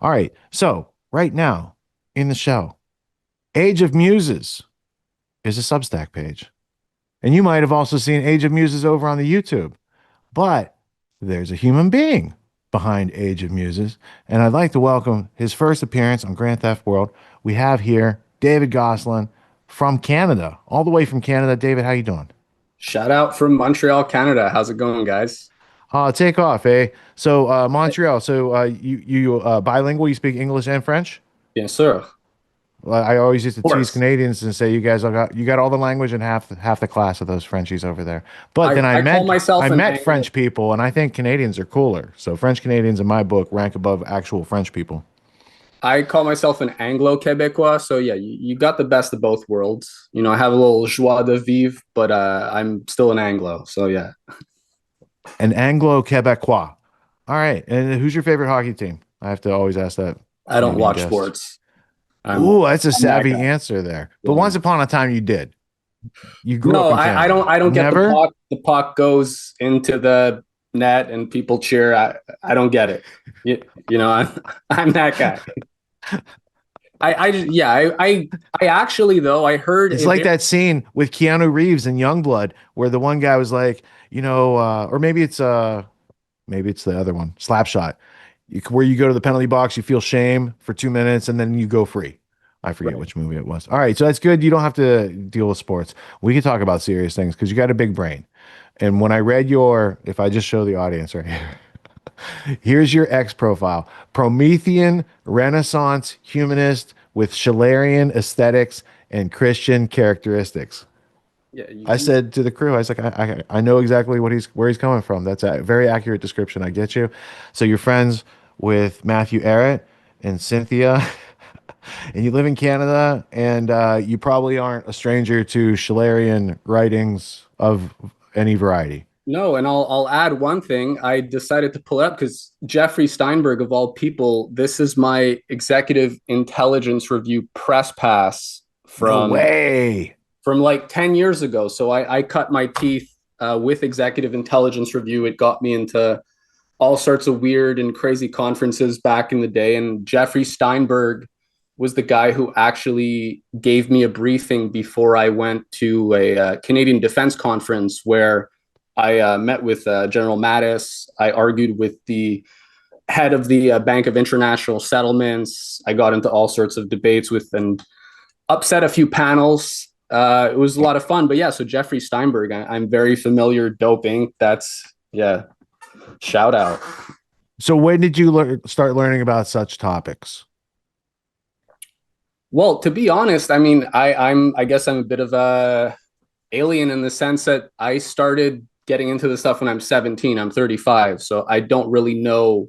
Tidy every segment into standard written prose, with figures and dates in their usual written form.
All right. So right now in the show, Age of Muses is a Substack page. And you might have also seen Age of Muses over on the YouTube. But there's a human being behind Age of Muses. And I'd like to welcome his first appearance on Grand Theft World. We have here David Gosselin from Canada, all the way from Canada. David, how you doing? Shout out from Montreal, Canada. How's it going, guys? Take off, eh? So Montreal. So you bilingual? You speak English and French? Bien sûr. Of Well, I always used to tease course. Canadians and say you got all the language and half the class of those Frenchies over there. But then I call I myself an met Anglo. French people, and I think Canadians are cooler. So French Canadians in my book rank above actual French people. I call myself an Anglo-Quebecois. So yeah, you got the best of both worlds. I have a little joie de vivre, but I'm still an Anglo. So yeah. An Anglo Quebecois. All right. And who's your favorite hockey team? I have to always ask that I don't Canadian watch guest. sports. I'm Ooh, that's a I'm that savvy guy. answer there. But Yeah. once upon a time, you did. You grew up No, in Canada. I don't get the Never? puck. The puck goes into the net and people cheer. I don't get it. I'm that guy. I actually though I heard It's a like very that scene with Keanu Reeves in Youngblood, where the one guy was like, or maybe it's the other one, Slapshot, where you go to the penalty box, you feel shame for 2 minutes, and then you go free. I forget right. which movie it was. All right, so that's good. You don't have to deal with sports. We can talk about serious things because you got a big brain. And when I read if I just show the audience right here, here's your X profile: Promethean Renaissance humanist with Schillerian aesthetics and Christian characteristics. Yeah, I said to the crew, I was like, I know exactly where he's coming from. That's a very accurate description. I get you. So you're friends with Matthew Arrett and Cynthia, and you live in Canada, and you probably aren't a stranger to Schillerian writings of any variety. no, and I'll add one thing. I decided to pull it up because Jeffrey Steinberg, of all people, this is my executive intelligence review press pass No from way. like 10 years ago. So I cut my teeth with executive intelligence review. It got me into all sorts of weird and crazy conferences back in the day. And Jeffrey Steinberg was the guy who actually gave me a briefing before I went to a Canadian Defense Conference where I met with General Mattis. I argued with the head of the Bank of International Settlements. I got into all sorts of debates with and upset a few panels. It was a lot of fun. But yeah, so Jeffrey Steinberg, I'm very familiar doping. That's, yeah, shout out. So when did you start learning about such topics? Well, to be honest, I mean, I guess I'm a bit of a alien in the sense that I started getting into the stuff when I'm 17. I'm 35, so I don't really know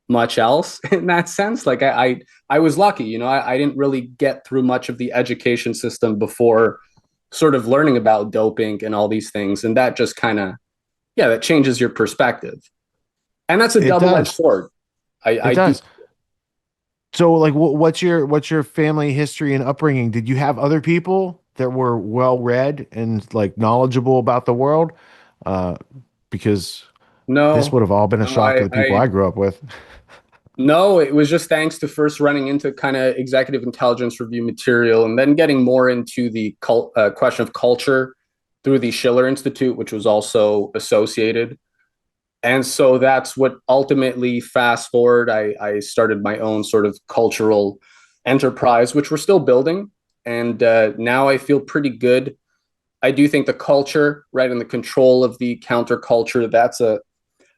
much else in that sense. Like I was lucky, I didn't really get through much of the education system before sort of learning about doping and all these things, and that just kind of that changes your perspective, and that's a It double-edged does. sword. It I do. does. So, like, what's your family history and upbringing? Did you have other people that were well read and like knowledgeable about the world? Uh, because this No, would have all been a no, shock to the people I grew up with. no, it was just thanks to first running into kind of executive intelligence review material and then getting more into the question of culture through the Schiller Institute, which was also associated. And so that's what ultimately, fast forward, I started my own sort of cultural enterprise, which we're still building. And now I feel pretty good. I do think the culture, right, and the control of the counterculture,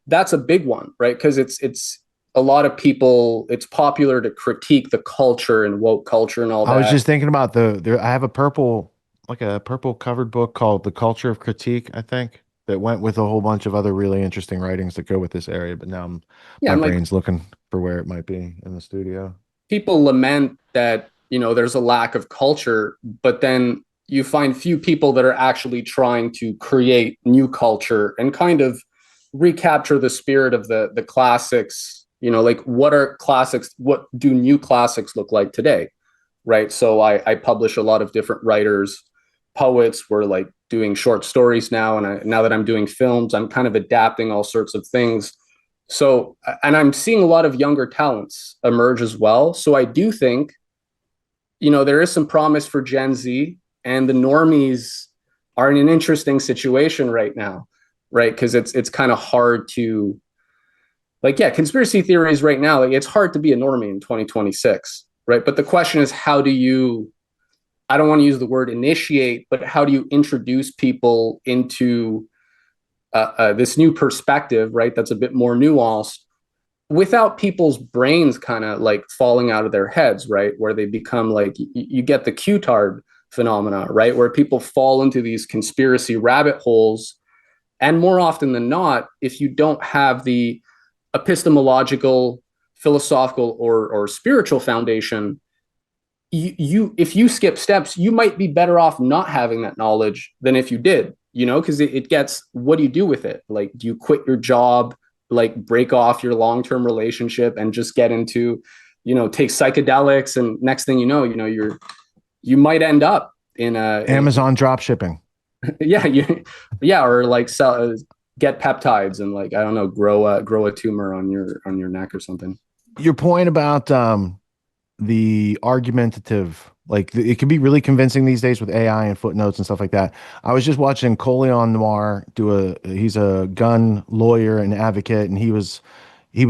that's a big one, right? Because it's a lot of people, it's popular to critique the culture and woke culture and all I was that. just thinking about I have like a purple covered book called The Culture of Critique, I think, that went with a whole bunch of other really interesting writings that go with this area. But now Yeah, my I'm like, brain's looking for where it might be in the studio. people lament that, there's a lack of culture, but then you find few people that are actually trying to create new culture and kind of recapture the spirit of the classics. Like, what are classics, what do new classics look like today, right? So I publish a lot of different writers, poets. We're like doing short stories now, and now that I'm doing films, I'm kind of adapting all sorts of things So, and I'm seeing a lot of younger talents emerge as well. So I do think, there is some promise for Gen Z, and the normies are in an interesting situation right now, right? Because it's kind of hard to, like, yeah, conspiracy theories right now, like, it's hard to be a normie in 2026, right? But the question is, how do you, I don't want to use the word initiate, but how do you introduce people into this new perspective, right? That's a bit more nuanced without people's brains kind of like falling out of their heads, right? Where they become like, you get the Q-tard phenomena, right? Where people fall into these conspiracy rabbit holes. And more often than not, if you don't have the epistemological, philosophical, or spiritual foundation, you if you skip steps, you might be better off not having that knowledge than if you did, because it gets, what do you do with it? Like, do you quit your job, like break off your long-term relationship and just get into, take psychedelics, and next thing you might end up Amazon drop shipping. yeah, yeah, or like sell, get peptides and, like, I don't know, grow a tumor on your neck or something. Your point about the argumentative, like it can be really convincing these days with AI and footnotes and stuff like that. I was just watching Coleon Noir he's a gun lawyer and advocate, and he was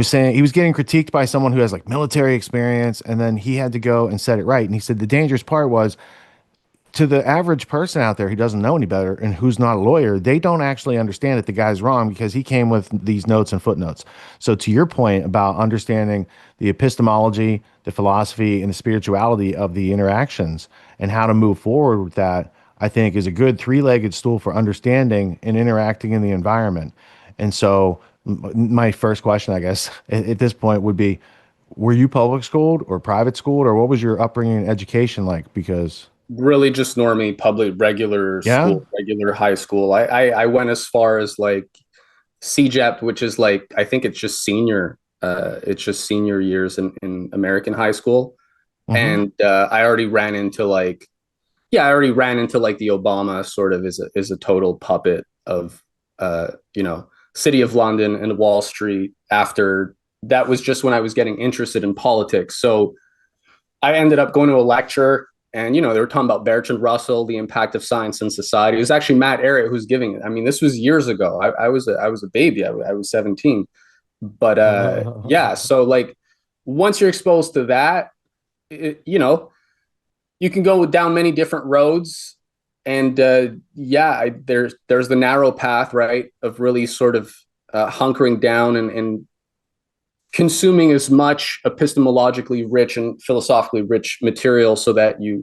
saying he was getting critiqued by someone who has like military experience, and then he had to go and set it right. And he said the dangerous part was, to the average person out there who doesn't know any better and who's not a lawyer, they don't actually understand that the guy's wrong because he came with these notes and footnotes. So, to your point about understanding the epistemology, the philosophy, and the spirituality of the interactions and how to move forward with that, I think is a good three-legged stool for understanding and interacting in the environment. And so, my first question, I guess, at this point would be, were you public schooled or private schooled, or what was your upbringing and education like? Because, Really just normie, public, regular yeah. school, regular high school. I went as far as like CJEP, which is like, I think it's just senior years in American high school. Hmm. And I already ran into like the Obama sort of is a total puppet of City of London and Wall Street. After that was just when I was getting interested in politics. So I ended up going to a lecture, and they were talking about Bertrand Russell, the impact of science in society. It was actually Matt Ehret who's giving it. I mean, this was years ago. I was a baby. I was 17. But yeah, so like, once you're exposed to that, you can go down many different roads. And yeah, there's the narrow path, right, of really sort of hunkering down and consuming as much epistemologically rich and philosophically rich material so that you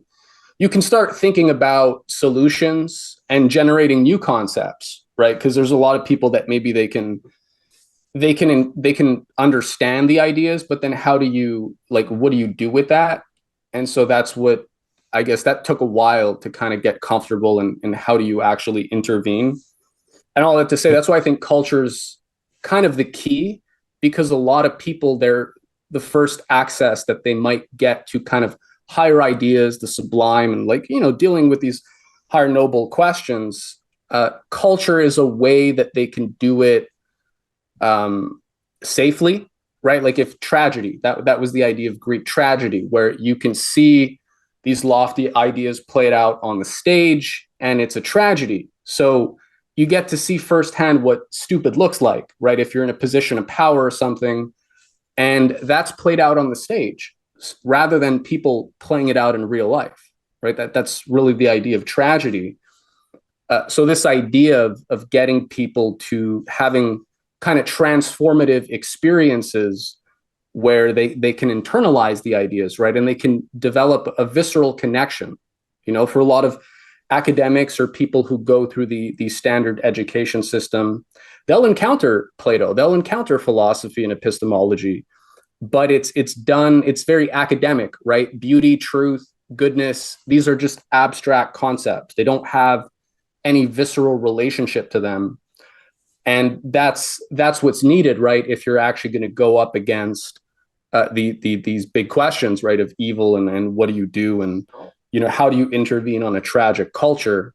can start thinking about solutions and generating new concepts, right? Because there's a lot of people that maybe they can understand the ideas, but then how do you, like, what do you do with that? And so that's what, I guess, that took a while to kind of get comfortable in how do you actually intervene. And all that to say, that's why I think culture's kind of the key, because a lot of people, they're the first access that they might get to kind of higher ideas, the sublime, and, like, dealing with these higher noble questions. Culture is a way that they can do it safely, right? Like, if tragedy, that was the idea of Greek tragedy, where you can see these lofty ideas played out on the stage, and it's a tragedy. So you get to see firsthand what stupid looks like, right? If you're in a position of power or something, and that's played out on the stage rather than people playing it out in real life, right? That's really the idea of tragedy. So this idea of getting people to having kind of transformative experiences where they can internalize the ideas, right? And they can develop a visceral connection. For a lot of academics or people who go through the standard education system, they'll encounter Plato, they'll encounter philosophy and epistemology, but it's very academic, right? Beauty, truth, goodness, these are just abstract concepts. They don't have any visceral relationship to them. And that's what's needed, right? If you're actually going to go up against these big questions, right, of evil and what do you do, and how do you intervene on a tragic culture?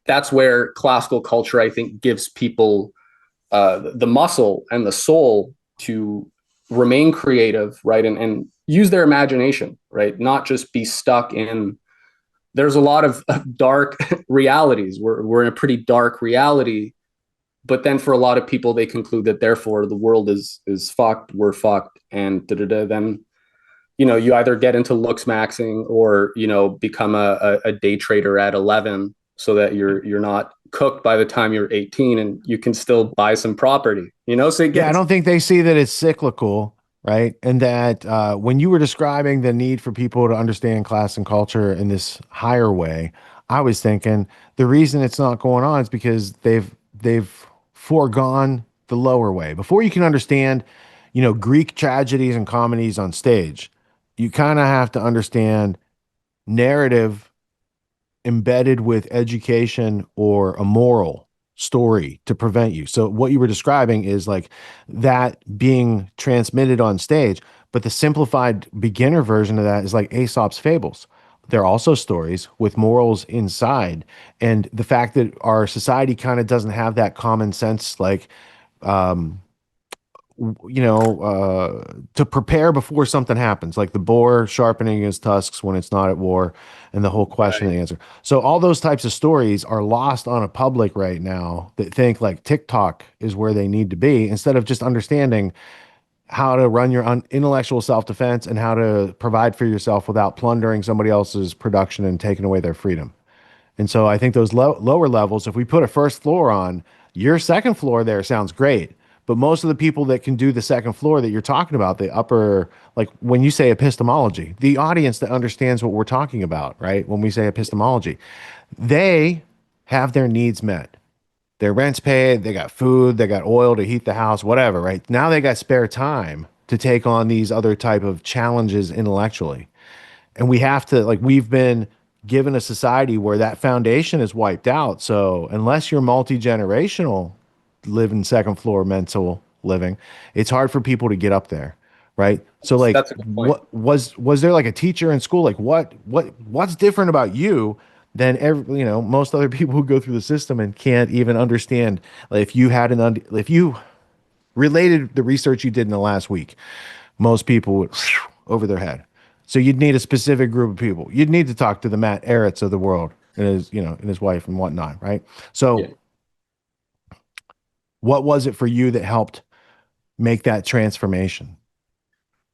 That's where classical culture, I think, gives people the muscle and the soul to remain creative, right? And use their imagination, right? Not just be stuck in, there's a lot of dark realities. We're in a pretty dark reality, but then for a lot of people, they conclude that therefore the world is fucked, we're fucked, and da-da-da. Then you either get into looks maxing or become a day trader at 11 so that you're not cooked by the time you're 18 and you can still buy some property, so it Yeah, I gets don't think they see that it's cyclical, right? And that when you were describing the need for people to understand class and culture in this higher way, I was thinking the reason it's not going on is because they've foregone the lower way. Before you can understand, Greek tragedies and comedies on stage, you kind of have to understand narrative embedded with education or a moral story to prevent you. So what you were describing is like that being transmitted on stage, but the simplified beginner version of that is like Aesop's fables. They're also stories with morals inside. And the fact that our society kind of doesn't have that common sense, like to prepare before something happens, like the boar sharpening his tusks when it's not at war, and the whole question and right. answer. So all those types of stories are lost on a public right now that think like TikTok is where they need to be instead of just understanding how to run your intellectual self-defense and how to provide for yourself without plundering somebody else's production and taking away their freedom. And so I think those lower levels, if we put a first floor on, your second floor there sounds great. But most of the people that can do the second floor that you're talking about, the upper, like when you say epistemology, the audience that understands what we're talking about, right? When we say epistemology, they have their needs met. Their rent's paid, they got food, they got oil to heat the house, whatever, right? Now they got spare time to take on these other type of challenges intellectually. And we have to, like, we've been given a society where that foundation is wiped out. So unless you're multi-generational, living second floor mental living, it's hard for people to get up there, right? So like That's a good point. what was there like a teacher in school, like what's different about you than most other people who go through the system and can't even understand, like, if you had if you related the research you did in the last week, most people would over their head. So you'd need a specific group of people. You'd need to talk to the Matt Eretz of the world and his wife and whatnot, right? Yeah. So what was it for you that helped make that transformation?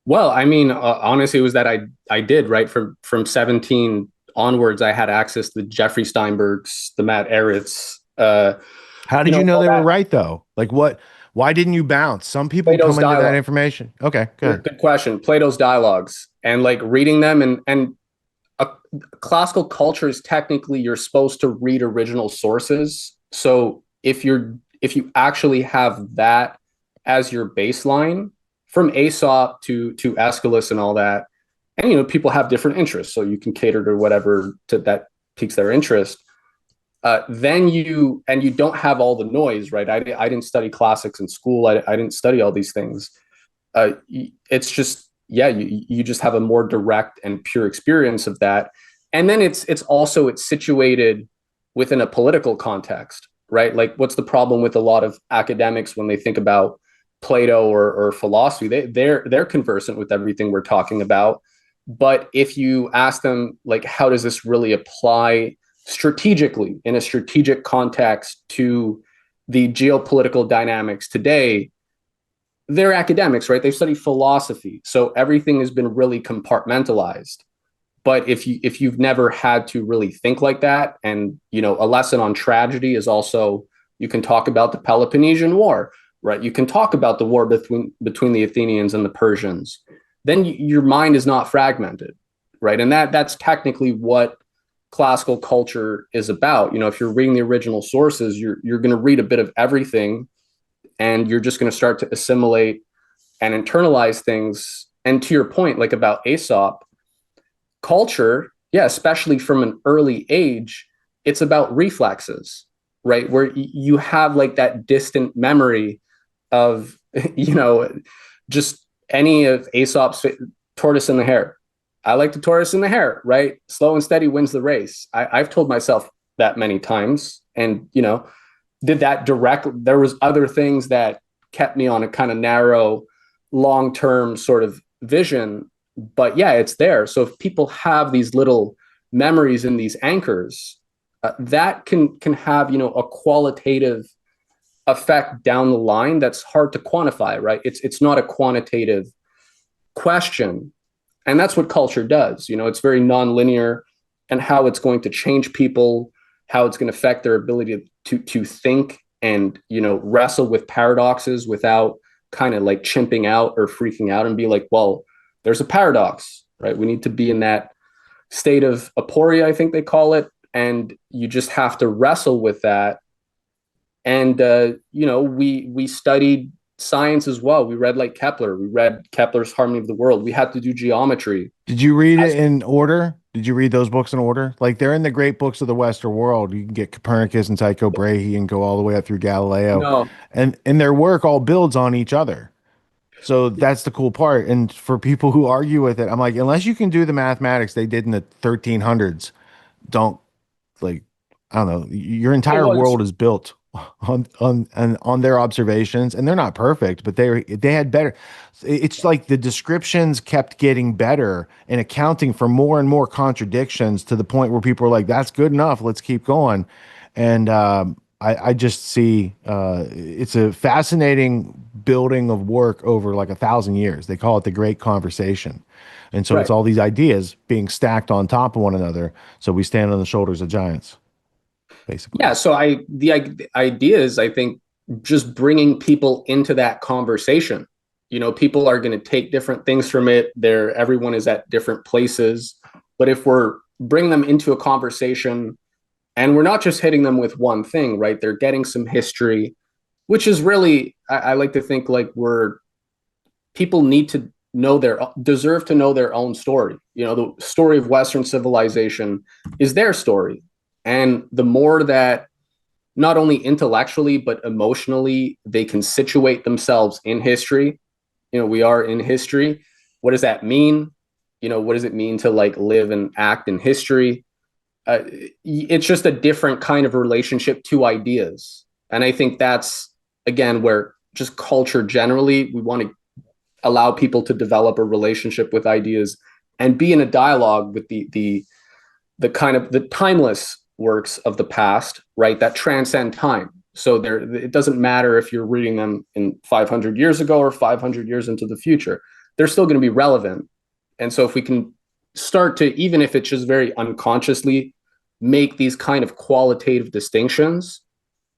Well, I mean, honestly, it was that I did, right, from 17 onwards. I had access to Jeffrey Steinberg's, the Matt Eretz, How did you know all they were that right though? Like why didn't you bounce? Some people Plato's come into that dialogue. information. Okay, good. Good question. Plato's dialogues and like reading them, and a, classical culture is technically you're supposed to read original sources. So if you actually have that as your baseline, from Aesop to Aeschylus and all that, and people have different interests, so you can cater to whatever that piques their interest. Then you don't have all the noise, right? I didn't study classics in school. I didn't study all these things. It's just, yeah, you just have a more direct and pure experience of that. And then it's situated within a political context, right? Like, what's the problem with a lot of academics when they think about Plato or philosophy? They're conversant with everything we're talking about, but if you ask them, like, how does this really apply strategically in a strategic context to the geopolitical dynamics today, they're academics, right? They've studied philosophy, so everything has been really compartmentalized. But if you've never had to really think like that, and a lesson on tragedy is also, you can talk about the Peloponnesian War, right? You can talk about the war between the Athenians and the Persians. Then your mind is not fragmented, right? And that's technically what classical culture is about. If you're reading the original sources, you're going to read a bit of everything, and you're just going to start to assimilate and internalize things. And to your point, like about Aesop, culture, yeah, especially from an early age, it's about reflexes, right? Where you have like that distant memory of, just any of Aesop's tortoise and the hare. I like the tortoise and the hare, right? Slow and steady wins the race. I've told myself that many times. And, did that direct. There was other things that kept me on a kind of narrow, long term sort of vision. But yeah, it's there. So if people have these little memories and these anchors, that can have a qualitative effect down the line that's hard to quantify, right? It's not a quantitative question, and that's what culture does. It's very nonlinear, and how it's going to change people, how it's going to affect their ability to think and wrestle with paradoxes without kind of like chimping out or freaking out and be like, well, there's a paradox, right? We need to be in that state of aporia, I think they call it, and you just have to wrestle with that. And we studied science as well. We read like Kepler. We read Kepler's Harmony of the World. We had to do geometry. Did you read it in order? Did you read those books in order? Like they're in the great books of the Western world. You can get Copernicus and Tycho Brahe and go all the way up through Galileo. No, And their work all builds on each other. So that's the cool part. And for people who argue with it, I'm like, unless you can do the mathematics they did in the 1300s, don't like, I don't know, your entire well, world is built on their observations, and they're not perfect, but they had better. It's like the descriptions kept getting better and accounting for more and more contradictions to the point where people are like, "That's good enough. Let's keep going." And I just see it's a fascinating building of work over like 1,000 years. They call it the Great Conversation. And so it's right. all these ideas being stacked on top of one another. So we stand on the shoulders of giants, basically. Yeah, so the idea is, I think, just bringing people into that conversation. People are going to take different things from it. Everyone is at different places, but if we're bringing them into a conversation, and we're not just hitting them with one thing, right? They're getting some history, which is really, I like to think like people need to deserve to know their own story. The story of Western civilization is their story. And the more that not only intellectually, but emotionally, they can situate themselves in history, we are in history. What does that mean? What does it mean to like live and act in history? It's just a different kind of relationship to ideas. And I think that's, again, where just culture generally, we want to allow people to develop a relationship with ideas and be in a dialogue with the kind of the timeless works of the past, right? That transcend time. So it doesn't matter if you're reading them in 500 years ago or 500 years into the future, they're still going to be relevant. And so if we can start to, even if it's just very unconsciously, make these kind of qualitative distinctions,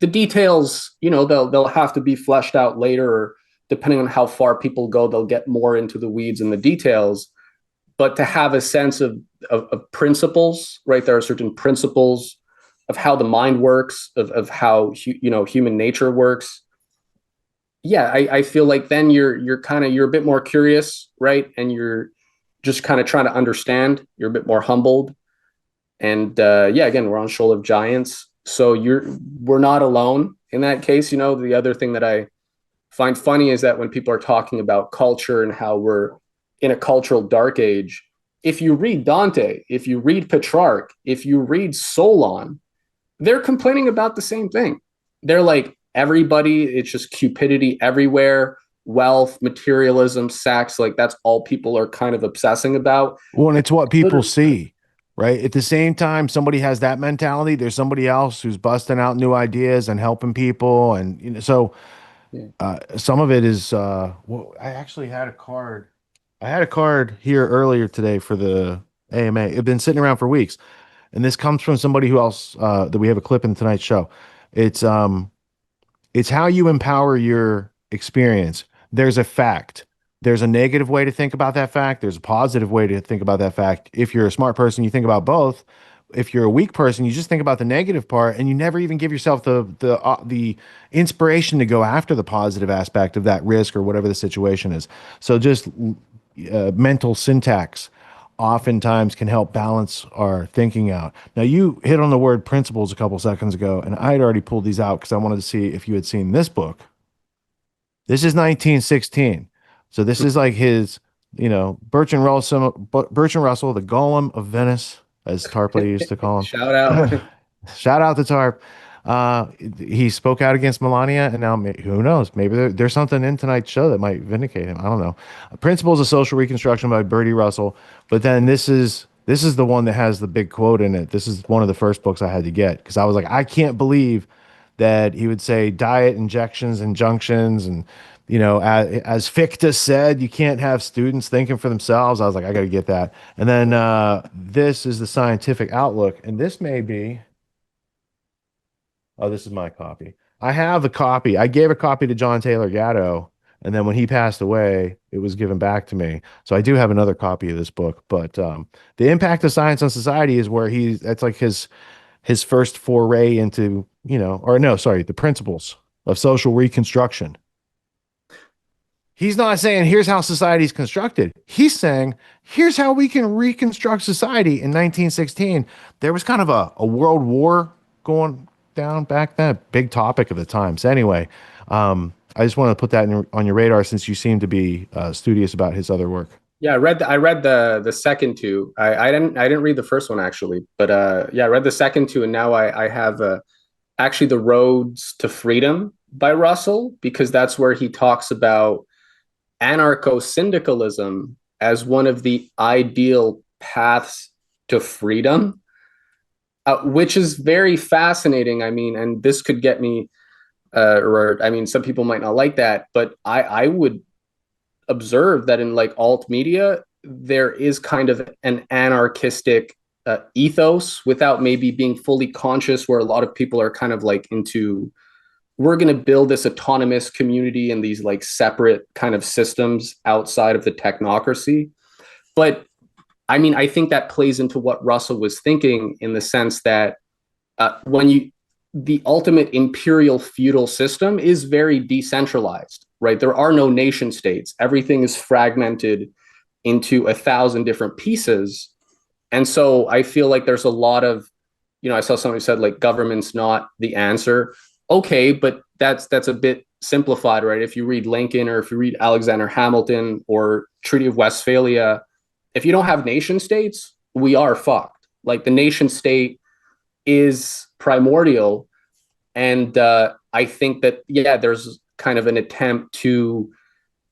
the details, they'll have to be fleshed out later, or depending on how far people go, they'll get more into the weeds and the details. But to have a sense of principles, right? There are certain principles of how the mind works, of how human nature works. Yeah, I feel like then you're a bit more curious, right? And you're just kind of trying to understand. You're a bit more humbled, and yeah, again, we're on shoulder of giants, so we're not alone in that case. The other thing that I find funny is that when people are talking about culture and how we're in a cultural dark age, if you read Dante, if you read Petrarch, if you read Solon, they're complaining about the same thing. They're like, everybody, it's just cupidity everywhere, wealth, materialism, sex, like that's all people are kind of obsessing about. Well, and it's what people Literally, see, right? At the same time, somebody has that mentality. There's somebody else who's busting out new ideas and helping people, and so yeah. some of it is. Well, I actually had a card. I had a card here earlier today for the AMA. It's been sitting around for weeks, and this comes from somebody who else that we have a clip in tonight's show. It's um, it's how you empower your experience. There's a fact. There's a negative way to think about that fact. There's a positive way to think about that fact. If you're a smart person, you think about both. If you're a weak person, you just think about the negative part, and you never even give yourself the inspiration to go after the positive aspect of that risk or whatever the situation is. So just mental syntax oftentimes can help balance our thinking out. Now, you hit on the word principles a couple seconds ago, and I had already pulled these out because I wanted to see if you had seen this book. This is 1916. So this is like his, Bertrand Russell, the Golem of Venice, as Tarpley used to call Shout out. him. Shout out to Tarp. Uh, he spoke out against Melania, and now who knows? Maybe there's something in tonight's show that might vindicate him. I don't know. Principles of Social Reconstruction by Bertie Russell. But then this is the one that has the big quote in it. This is one of the first books I had to get because I was like, I can't believe that he would say diet injections, injunctions, and as Fichte said, you can't have students thinking for themselves. I was like, I got to get that. And then this is the scientific outlook, and this may be. Oh, this is my copy. I have a copy. I gave a copy to John Taylor Gatto, and then when he passed away, it was given back to me. So I do have another copy of this book. But the impact of science on society is where that's like his first foray into, or no, sorry, the principles of social reconstruction. He's not saying here's how society is constructed. He's saying here's how we can reconstruct society. In 1916, there was kind of a world war going down back then, big topic of the time. So anyway, I just wanted to put that on your radar since you seem to be studious about his other work. Yeah, I read the second two. I didn't read the first one actually, but yeah, I read the second two, and now I have actually The Roads to Freedom by Russell, because that's where he talks about anarcho-syndicalism as one of the ideal paths to freedom, which is very fascinating. I mean, and this could get me, or I mean, some people might not like that, but I would observe that in like alt media, there is kind of an anarchistic ethos without maybe being fully conscious, where a lot of people are kind of like into, we're going to build this autonomous community and these like separate kind of systems outside of the technocracy. But I mean, I think that plays into what Russell was thinking, in the sense that the ultimate imperial feudal system is very decentralized, right? There are no nation states. Everything is fragmented into 1,000 different pieces. And so I feel like there's a lot of, I saw somebody said like government's not the answer. Okay, but that's a bit simplified, right? If you read Lincoln, or if you read Alexander Hamilton or Treaty of Westphalia, if you don't have nation states, we are fucked. Like the nation state is primordial. And I think that, yeah, there's kind of an attempt to,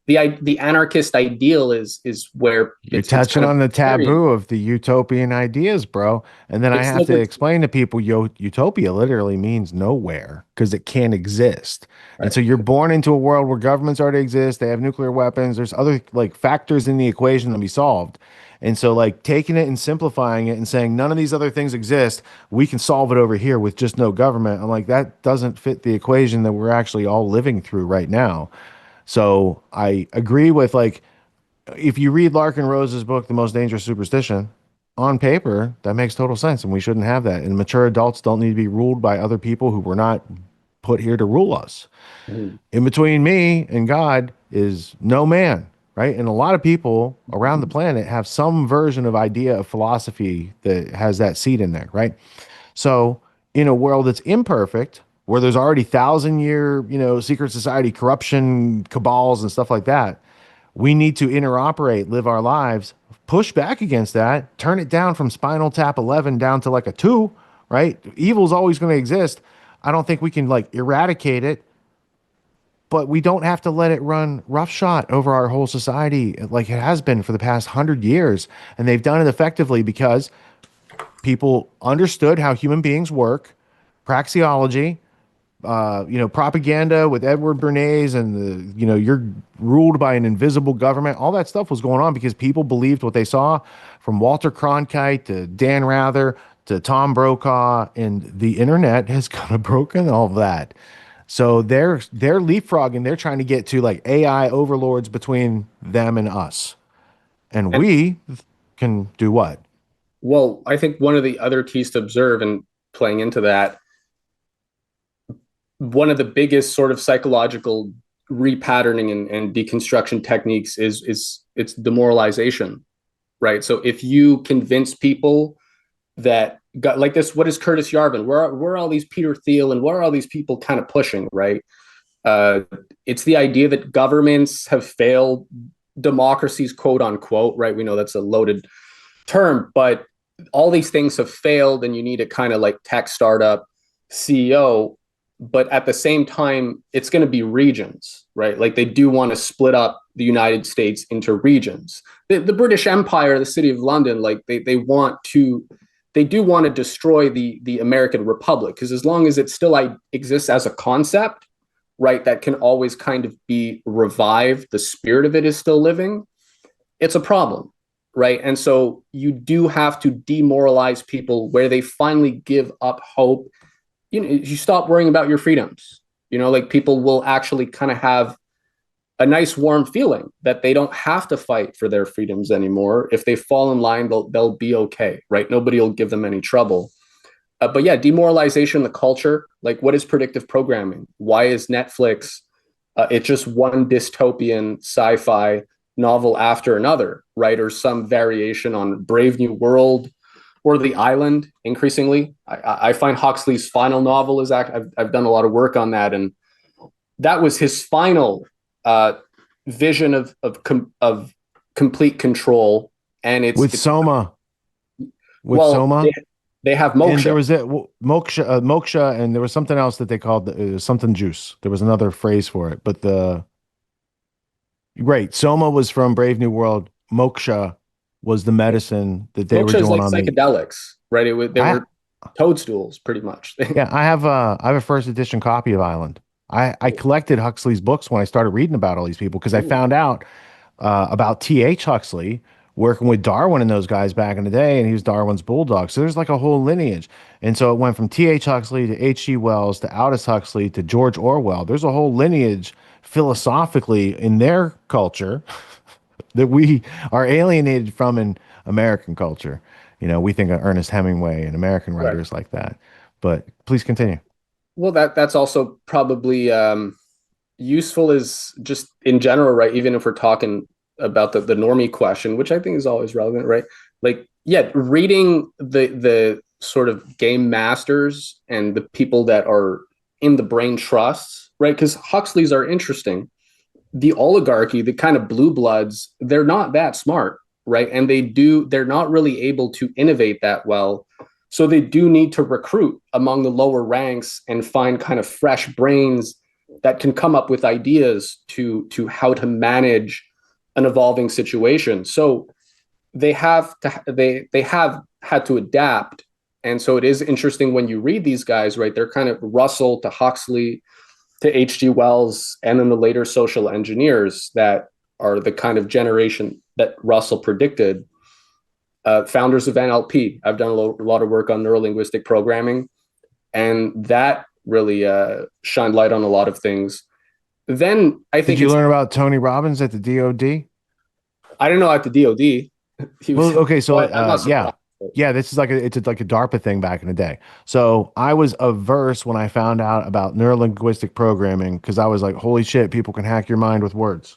the anarchist ideal is where You're it's touching kind of on the scary. taboo of the utopian ideas, bro. And then I It's have like to it's explain to people, utopia literally means nowhere because it can't exist. And right. so you're born into a world where governments already exist. They have nuclear weapons. There's other like factors in the equation that be solved. And so like taking it and simplifying it and saying none of these other things exist, we can solve it over here with just no government. I'm like, that doesn't fit the equation that we're actually all living through right now. So I agree with like, if you read Larkin Rose's book, The Most Dangerous Superstition, on paper, that makes total sense, and we shouldn't have that. And mature adults don't need to be ruled by other people who were not put here to rule us. Mhm. In between me and God is no man, right? And a lot of people around the planet have some version of idea of philosophy that has that seed in there, right? So in a world that's imperfect, where there's already 1,000-year, secret society corruption cabals and stuff like that, we need to interoperate, live our lives, push back against that, turn it down from Spinal Tap 11 down to like a 2, right? Evil's always going to exist. I don't think we can like eradicate it, but we don't have to let it run roughshod over our whole society like it has been for the past 100 years. And they've done it effectively because people understood how human beings work, praxeology, propaganda with Edward Bernays and you're ruled by an invisible government. All that stuff was going on because people believed what they saw, from Walter Cronkite to Dan Rather to Tom Brokaw, and the internet has kind of broken all of that. So they're leapfrogging. They're trying to get to like AI overlords between them and us, and And we can do what? well, I think one of the other keys to observe, and playing into that, one of the biggest sort of psychological repatterning and deconstruction techniques is it's demoralization, right? So if you convince people that got like this, what is Curtis Yarvin? Where are all these Peter Thiel and what are all these people kind of pushing, right? Uh, it's the idea that governments have failed democracies, quote unquote, right? We know that's a loaded term, but all these things have failed, and you need a kind of like tech startup CEO, but at the same time, it's going to be regions, right? Like they do want to split up the United States into regions. The British Empire, the city of London, like they do want to destroy the American Republic, because as long as it still exists as a concept, right, that can always kind of be revived, the spirit of it is still living, it's a problem, right? And so you do have to demoralize people where they finally give up hope. You stop worrying about your freedoms. Like people will actually kind of have a nice warm feeling that they don't have to fight for their freedoms anymore. If they fall in line, they'll be okay, right? Nobody will give them any trouble. But yeah, demoralization, the culture, like what is predictive programming? Why is Netflix, it's just one dystopian sci-fi novel after another, right? Or some variation on Brave New World or The Island. Increasingly, I find Huxley's final novel is I've done a lot of work on that, and that was his final vision of complete control. And with it's Soma, with well, Soma, they have and there moksha. was moksha, and there was something else that they called something juice. There was another phrase for it, but the right Soma was from Brave New World. Moksha was the medicine that they were Moksha is doing like on the. psychedelics, right? They I were toadstools, pretty much. Yeah, I have a first edition copy of Island. I collected Huxley's books when I started reading about all these people because I Ooh, found out about T.H. Huxley working with Darwin and those guys back in the day, and he was Darwin's bulldog. So there's like a whole lineage. And so it went from T.H. Huxley to H.G. Wells to Aldous Huxley to George Orwell. There's a whole lineage philosophically in their culture that we are alienated from in American culture. We think of Ernest Hemingway and American right. writers like that. But please continue. Well, that's also probably useful is just in general, right? Even if we're talking about the normie question, which I think is always relevant, right? Like, yeah, reading the sort of game masters and the people that are in the brain trusts, right? Because Huxley's are interesting. The oligarchy, the kind of blue bloods, they're not that smart, right? And they're not really able to innovate that well. So they do need to recruit among the lower ranks and find kind of fresh brains that can come up with ideas to how to manage an evolving situation. So they have had to adapt. And so it is interesting when you read these guys, right? They're kind of Russell to Huxley to H.G. Wells, and then the later social engineers that are the kind of generation that Russell predicted. Founders of NLP. I've done a lot of work on neurolinguistic programming, and that really shined light on a lot of things. Then I Did think you it's learn about Tony Robbins at the DOD? I don't know at the DoD. He was Well, okay, so I'm not yeah. surprised. Yeah, this is like a DARPA thing back in the day. So I was averse when I found out about neurolinguistic programming because I was like, holy shit, people can hack your mind with words.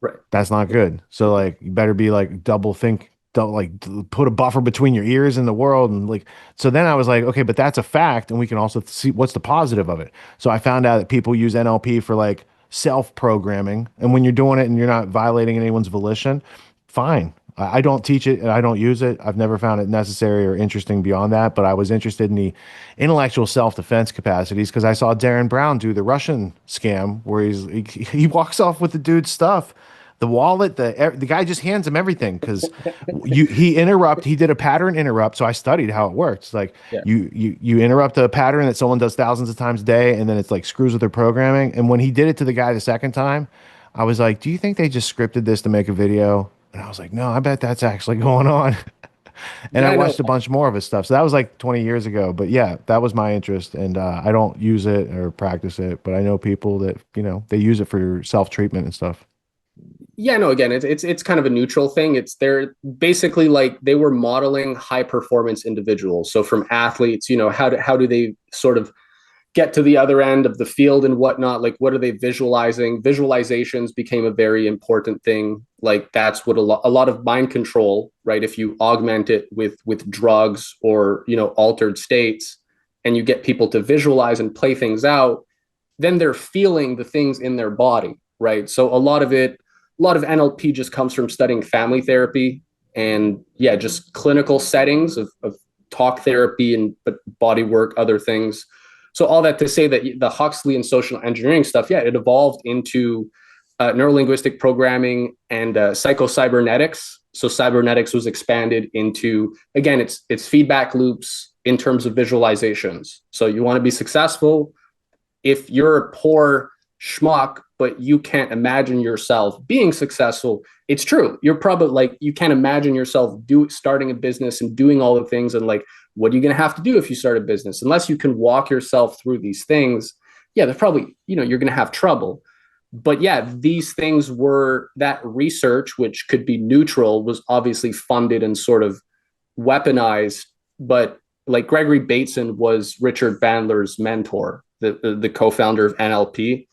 Right. That's not good. So like you better be like double think, double like put a buffer between your ears and the world and like so then I was like, okay, but that's a fact and we can also see what's the positive of it. So I found out that people use NLP for like self-programming and when you're doing it and you're not violating anyone's volition, fine. I don't teach it and I don't use it. I've never found it necessary or interesting beyond that, but I was interested in the intellectual self-defense capacities because I saw Darren Brown do the Russian scam where he walks off with the dude's stuff, the wallet, the guy just hands him everything because he did a pattern interrupt. So I studied how it works. Like Yeah. you interrupt a pattern that someone does thousands of times a day, and then it's like screws with their programming. And when he did it to the guy the second time, I was like, "Do you think they just scripted this to make a video?" And I was like, "No, I bet that's actually going on." And I Yeah, I know. watched a bunch more of his stuff. So that was like 20 years ago. But yeah, that was my interest. And I don't use it or practice it, but I know people that, they use it for self-treatment and stuff. Yeah, no, again, it's kind of a neutral thing. It's they're basically like they were modeling high performance individuals. So from athletes, how do they sort of get to the other end of the field and whatnot? Like, what are they visualizing? Visualizations became a very important thing. Like, that's what a lot of mind control, right? If you augment it with drugs or altered states, and you get people to visualize and play things out, then they're feeling the things in their body, right? So a lot of NLP just comes from studying family therapy and yeah, just clinical settings of talk therapy and but body work, other things. So all that to say that the Huxley and social engineering stuff, yeah, it evolved into neurolinguistic programming and psycho-cybernetics. So cybernetics was expanded into, again, it's feedback loops in terms of visualizations. So you want to be successful. If you're a poor schmuck, but you can't imagine yourself being successful, it's true. You're probably like, you can't imagine yourself starting a business and doing all the things. And like, what are you going to have to do if you start a business? Unless you can walk yourself through these things, yeah, there's probably, you're going to have trouble. But yeah, these things were, that research, which could be neutral, was obviously funded and sort of weaponized. But like Gregory Bateson was Richard Bandler's mentor, the co-founder of NLP.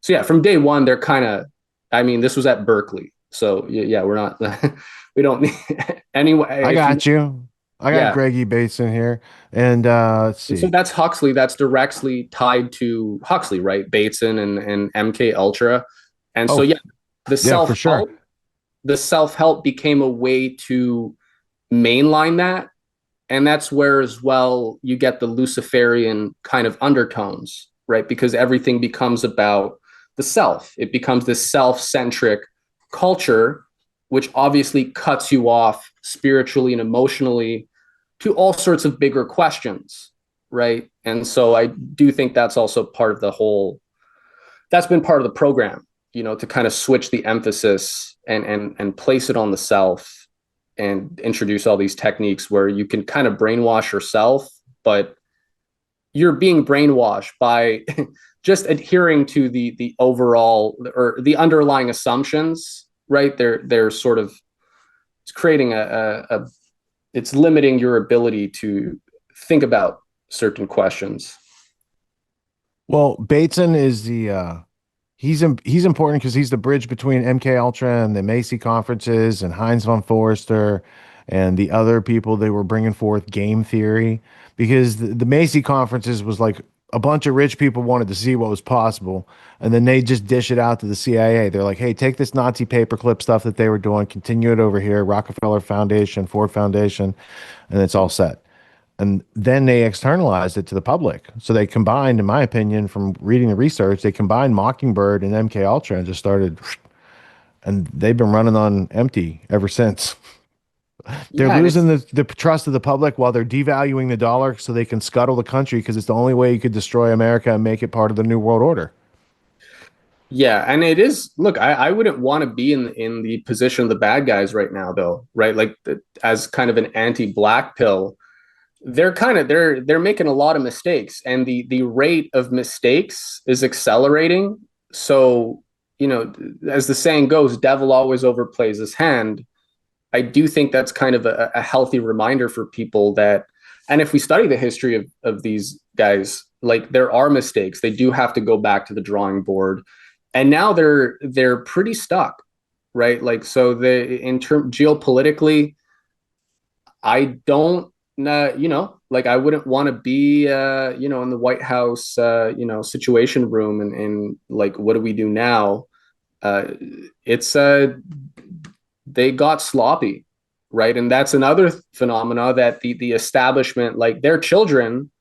So yeah, from day one, they're kind of, I mean, this was at Berkeley. So yeah, we're not, we don't need, anyway. I got you. I got Yeah. Greggy Bateson here. And let's And so see. that's Huxley. That's directly tied to Huxley, right? Bateson and MK Ultra. And so Oh, yeah, the yeah, for sure. self-help, the self-help became a way to mainline that. And that's where as well you get the Luciferian kind of undertones, right? Because everything becomes about the self. It becomes this self-centric culture, which obviously cuts you off spiritually and emotionally to all sorts of bigger questions, right? And so I do think that's also part of the whole, that's been part of the program, to kind of switch the emphasis and place it on the self and introduce all these techniques where you can kind of brainwash yourself, but you're being brainwashed by just adhering to the overall or the underlying assumptions, right? They're sort of, it's creating a it's limiting your ability to think about certain questions. Well, Bateson is the he's important because he's the bridge between MK Ultra and the Macy conferences and Heinz von Forster and the other people they were bringing forth game theory because the Macy conferences was like a bunch of rich people wanted to see what was possible and then they just dish it out to the CIA. They're like, "Hey, take this Nazi paperclip stuff that they were doing, continue it over here, Rockefeller Foundation, Ford Foundation, and it's all set." And then they externalized it to the public. So they combined, in my opinion, from reading the research, they combined Mockingbird and MK Ultra and just started, and they've been running on empty ever since. They're Yeah, and losing the trust of the public while they're devaluing the dollar so they can scuttle the country because it's the only way you could destroy America and make it part of the New World Order. it is. Look, I wouldn't want to be in the position of the bad guys right now, though, right? Like as kind of an anti-black pill, they're making a lot of mistakes, and the rate of mistakes is accelerating. So as the saying goes, devil always overplays his hand. I do think that's kind of a healthy reminder for people that, and if we study the history of these guys, like there are mistakes. They do have to go back to the drawing board. And now they're pretty stuck, right? Like, so in term geopolitically, I don't, like I wouldn't want to be, in the White House, situation room and like, what do we do now? Uh, it's they got sloppy, right? And that's another phenomena that the establishment, like their children,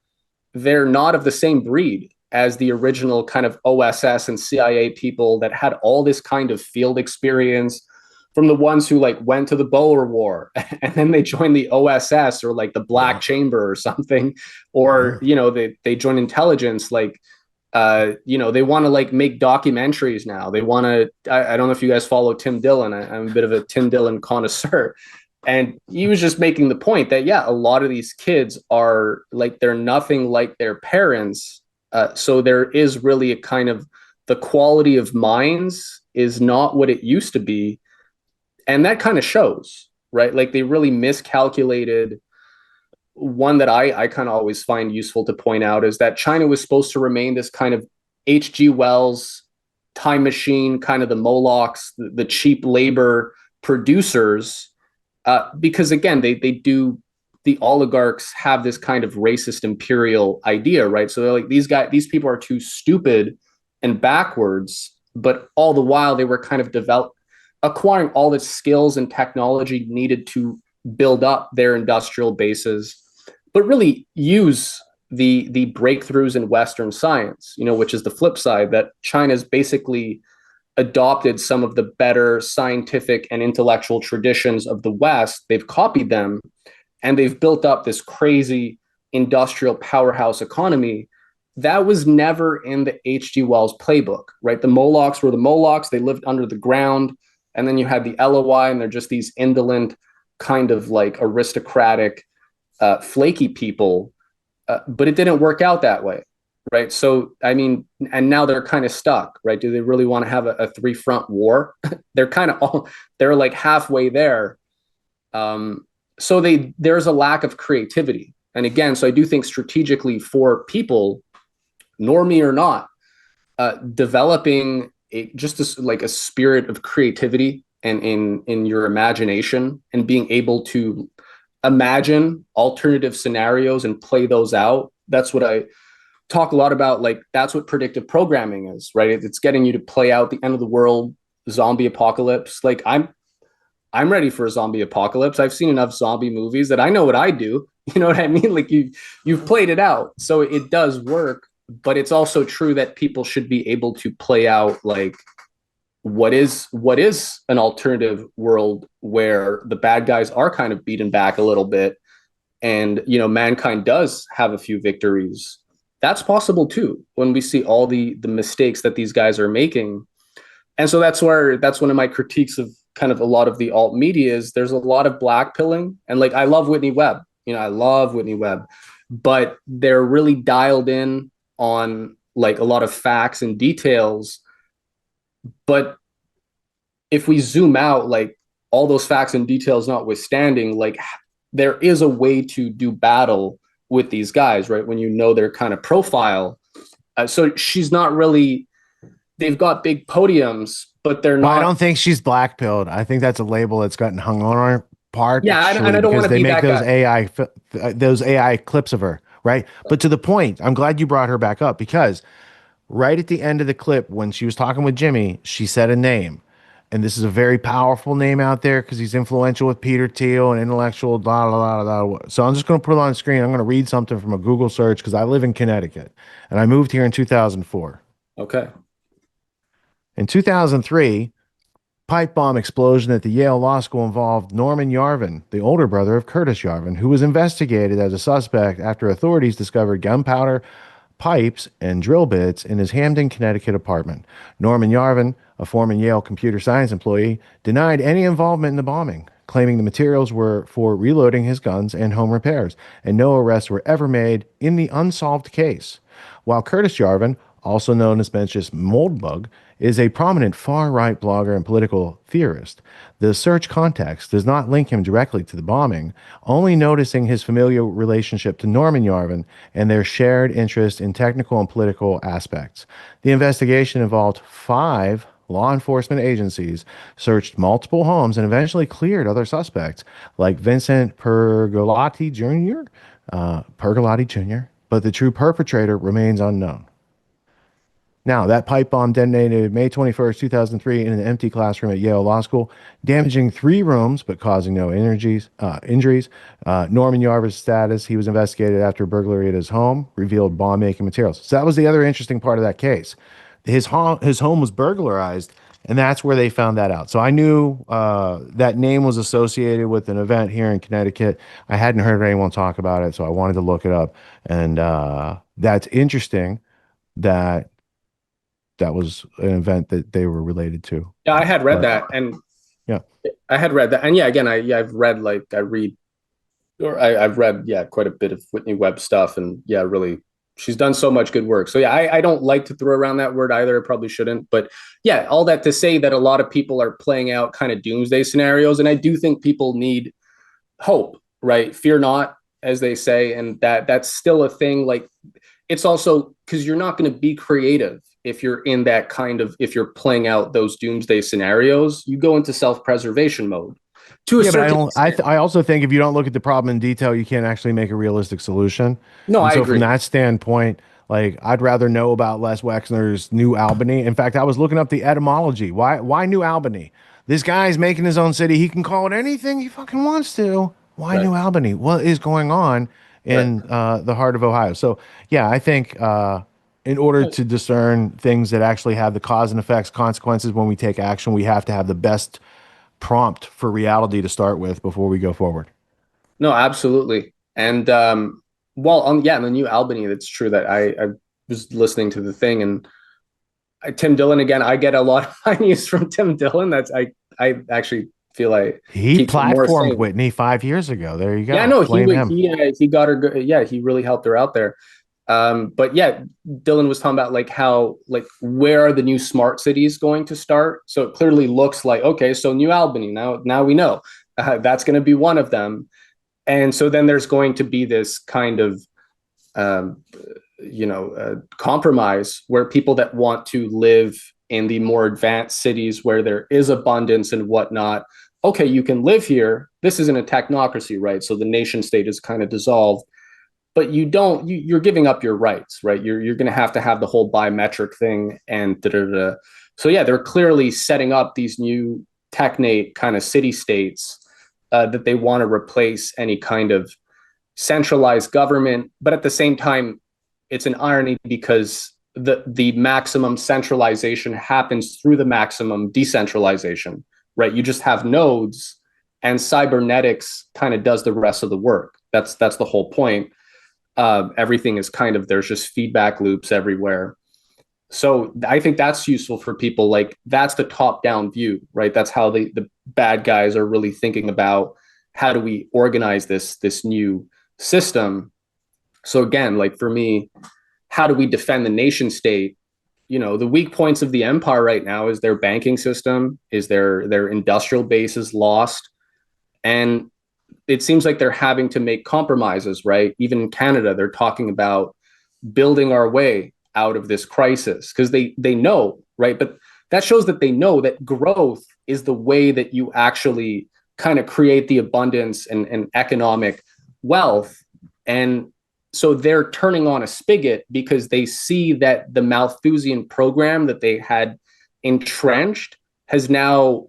they're not of the same breed as the original kind of OSS and CIA people that had all this kind of field experience, from the ones who like went to the Boer War and then they joined the OSS or like the Black Yeah. Chamber or something, or Yeah. they join intelligence. Like they want to like make documentaries now. They want to. I don't know if you guys follow Tim Dillon. I'm a bit of a Tim Dillon connoisseur, and he was just making the point that yeah, a lot of these kids are like they're nothing like their parents. So there is really a kind of, the quality of minds is not what it used to be, and that kind of shows, right? Like they really miscalculated. One that I kind of always find useful to point out is that China was supposed to remain this kind of H.G. Wells time machine, kind of the Molochs, the cheap labor producers, because again, they do, the oligarchs have this kind of racist imperial idea, right? So they're like, these people are too stupid and backwards, but all the while they were kind of acquiring all the skills and technology needed to build up their industrial bases, but really use the breakthroughs in Western science, which is the flip side, that China's basically adopted some of the better scientific and intellectual traditions of the West. They've copied them, and they've built up this crazy industrial powerhouse economy that was never in the H.G. Wells playbook, right? The Molochs were the Molochs. They lived under the ground. And then you had the LOI, and they're just these indolent, kind of like aristocratic, flaky people. But it didn't work out that way, right? So, I mean, and now they're kind of stuck, right? Do they really want to have a three-front war? They're like halfway there. So there's a lack of creativity. And again, so I do think strategically for people, normie or not, developing like a spirit of creativity and in your imagination, and being able to imagine alternative scenarios and play those out. That's what I talk a lot about. Like, that's what predictive programming is, right? It's getting you to play out the end of the world, zombie apocalypse. Like, I'm ready for a zombie apocalypse. I've seen enough zombie movies that I know what I do. You know what I mean? Like, you've played it out. So it does work, but it's also true that people should be able to play out, like, what is an alternative world where the bad guys are kind of beaten back a little bit, and mankind does have a few victories. That's possible too, when we see all the mistakes that these guys are making. And so that's one of my critiques of kind of a lot of the alt media is there's a lot of black pilling. And like, I love Whitney Webb, I love Whitney Webb, but they're really dialed in on like a lot of facts and details. But if we zoom out, like, all those facts and details notwithstanding, like, there is a way to do battle with these guys, right? When their kind of profile. So she's not really, they've got big podiums, but they're Well, not. I don't think she's black pilled. I think that's a label that's gotten hung on her part. Yeah, and I don't want to they be make that guy. those AI clips of her, right? But to the point, I'm glad you brought her back up, because right at the end of the clip, when she was talking with Jimmy, she said a name. And this is a very powerful name out there because he's influential with Peter Thiel and intellectual, blah, blah, blah, blah. So I'm just going to put it on screen. I'm going to read something from a Google search because I live in Connecticut and I moved here in 2004. Okay. In 2003, pipe bomb explosion at the Yale Law School involved Norman Yarvin, the older brother of Curtis Yarvin, who was investigated as a suspect after authorities discovered gunpowder, pipes, and drill bits in his Hamden, Connecticut apartment. Norman Yarvin, a former Yale computer science employee, denied any involvement in the bombing, claiming the materials were for reloading his guns and home repairs, and no arrests were ever made in the unsolved case. While Curtis Yarvin, also known as Mencius Moldbug, is a prominent far-right blogger and political theorist, the search context does not link him directly to the bombing, only noticing his familial relationship to Norman Yarvin and their shared interest in technical and political aspects. The investigation involved 5 law enforcement agencies, searched multiple homes, and eventually cleared other suspects like Vincent Pergolotti Jr., but the true perpetrator remains unknown. Now, that pipe bomb detonated May 21st, 2003 in an empty classroom at Yale Law School, damaging 3 rooms but causing no injuries. Norman Yarvin's status, he was investigated after a burglary at his home, revealed bomb-making materials. So that was the other interesting part of that case. His home was burglarized, and that's where they found that out. So I knew that name was associated with an event here in Connecticut. I hadn't heard anyone talk about it, so I wanted to look it up. And that's interesting that that was an event that they were related to. Yeah, I had read But that, and yeah, I had read that, and yeah, again, I've read I've read quite a bit of Whitney Webb stuff, and yeah, really, she's done so much good work. So yeah, I don't like to throw around that word either. I probably shouldn't, but yeah, all that to say that a lot of people are playing out kind of doomsday scenarios, and I do think people need hope, right? Fear not, as they say, and that's still a thing. Like, it's also because you're not going to be creative if you're in that if you're playing out those doomsday scenarios. You go into self-preservation mode to a certain extent. I also think if you don't look at the problem in detail, you can't actually make a realistic solution. No, And I so agree. from that standpoint, like, I'd rather know about Les Wexner's New Albany. In fact, I was looking up the etymology. Why New Albany? This guy's making his own city. He can call it anything he fucking wants to. Why Right. New Albany? What is going on? Right. in the heart of Ohio. So yeah, I think in order to discern things that actually have the cause and effects consequences when we take action, we have to have the best prompt for reality to start with before we go forward. No, absolutely. And well, on yeah, in the New Albany, that's true that I was listening to the thing and Tim Dillon again. I get a lot of my news from Tim Dillon. I actually feel I He keeps it more platformed sane. Whitney 5 years ago. There you Yeah, go. no, Blame him. he got her. Yeah, he really helped her out there. But yeah, Dylan was talking about like how like where are the new smart cities going to start? So it clearly looks like okay, so New Albany now we know that's going to be one of them, and so then there's going to be this kind of um, compromise where people that want to live in the more advanced cities where there is abundance and whatnot. Okay, you can live here. This isn't a technocracy, right? So the nation state is kind of dissolved, but you're giving up your rights, right? You're going to have the whole biometric thing and da, da, da. So yeah, they're clearly setting up these new technate kind of city states that they want to replace any kind of centralized government, but at the same time, it's an irony because the maximum centralization happens through the maximum decentralization, right? You just have nodes, and cybernetics kind of does the rest of the work. That's the whole point. Everything is kind of there's just feedback loops everywhere. So I think that's useful for people. Like that's the top down view, right? That's how the bad guys are really thinking about how do we organize this new system. So again, like for me, how do we defend the nation state? You know, the weak points of the empire right now is their banking system, is their industrial base is lost, and it seems like they're having to make compromises, right? Even in Canada, they're talking about building our way out of this crisis because they know, right? But that shows that they know that growth is the way that you actually kind of create the abundance and economic wealth. And so they're turning on a spigot because they see that the Malthusian program that they had entrenched has now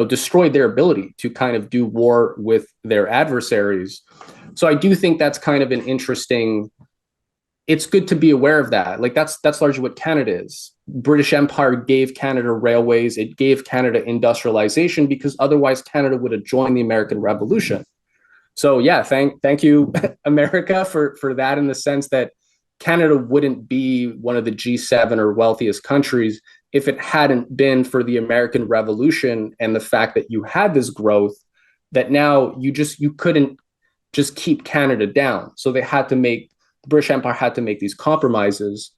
destroyed their ability to kind of do war with their adversaries. So I do think that's kind of an interesting, it's good to be aware of that. Like that's largely what Canada is. British Empire gave Canada railways, it gave Canada industrialization because otherwise Canada would have joined the American Revolution. So yeah, thank you America for that, in the sense that Canada wouldn't be one of the G7 or wealthiest countries if it hadn't been for the American Revolution and the fact that you had this growth that now you couldn't just keep Canada down. So the British Empire had to make these compromises.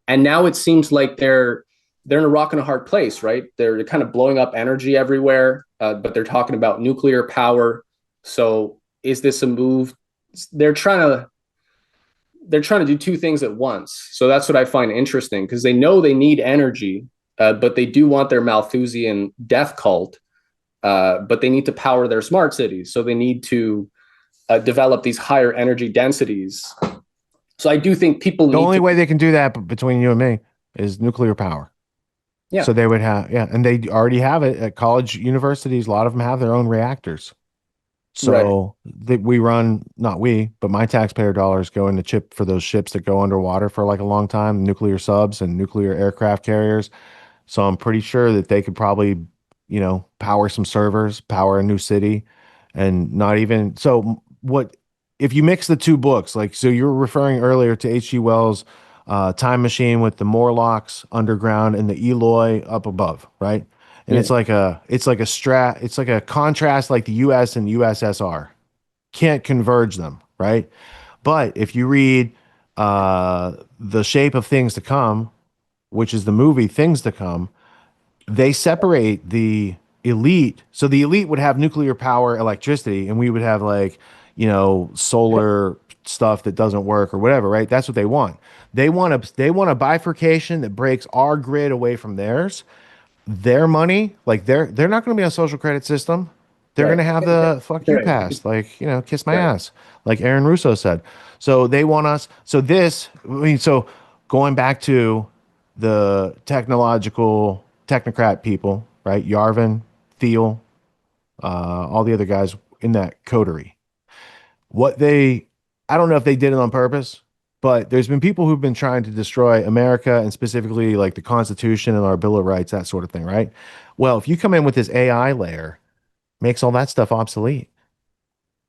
And now it seems like they're in a rock and a hard place, right? They're kind of blowing up energy everywhere, but they're talking about nuclear power. So is this a move? They're trying to they're trying to do two things at once. So that's what I find interesting because they know they need energy, but they do want their Malthusian death cult. But they need to power their smart cities, so they need to develop these higher energy densities. So I do think people The need only to, way they can do that between you and me is nuclear power. yeah, So they would have, yeah, and they already have it at college universities. A lot of them have their own reactors. right, So that we run, not we, but my taxpayer dollars go into chip for those ships that go underwater for like a long time, nuclear subs and nuclear aircraft carriers. So I'm pretty sure that they could probably, power some servers, power a new city, and not even so what if you mix the two books, like so you were referring earlier to H.G. Wells' Time Machine with the Morlocks underground and the Eloi up above, right? And yeah, it's like a contrast like the US and USSR. Can't converge them, right? But if you read The Shape of Things to Come, which is the movie Things to Come, they separate the elite. So the elite would have nuclear power, electricity, and we would have like, solar stuff that doesn't work or whatever, right? That's what they want. They want a bifurcation that breaks our grid away from theirs. Their money, like they're not going to be on a social credit system. They're going right, to have the fuck you right, pass, like, kiss my right. ass, like Aaron Russo said. So they want us. So so going back to the technological technocrat people, right? Yarvin, Thiel, all the other guys in that coterie. What they I don't know if they did it on purpose, but there's been people who've been trying to destroy America and specifically like the Constitution and our Bill of Rights, that sort of thing, right? Well, if you come in with this AI layer, makes all that stuff obsolete.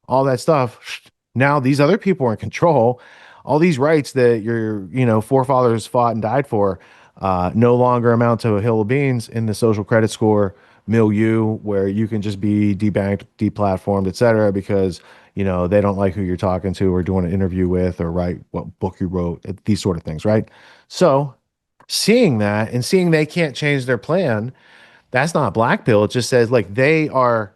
All that stuff. Now these other people are in control. All these rights that your forefathers fought and died for no longer amount to a hill of beans in the social credit score milieu where you can just be debanked, deplatformed, et cetera, because they don't like who you're talking to or doing an interview with or write what book you wrote, these sort of things, right? So seeing that and seeing they can't change their plan, that's not black pill. It just says like they are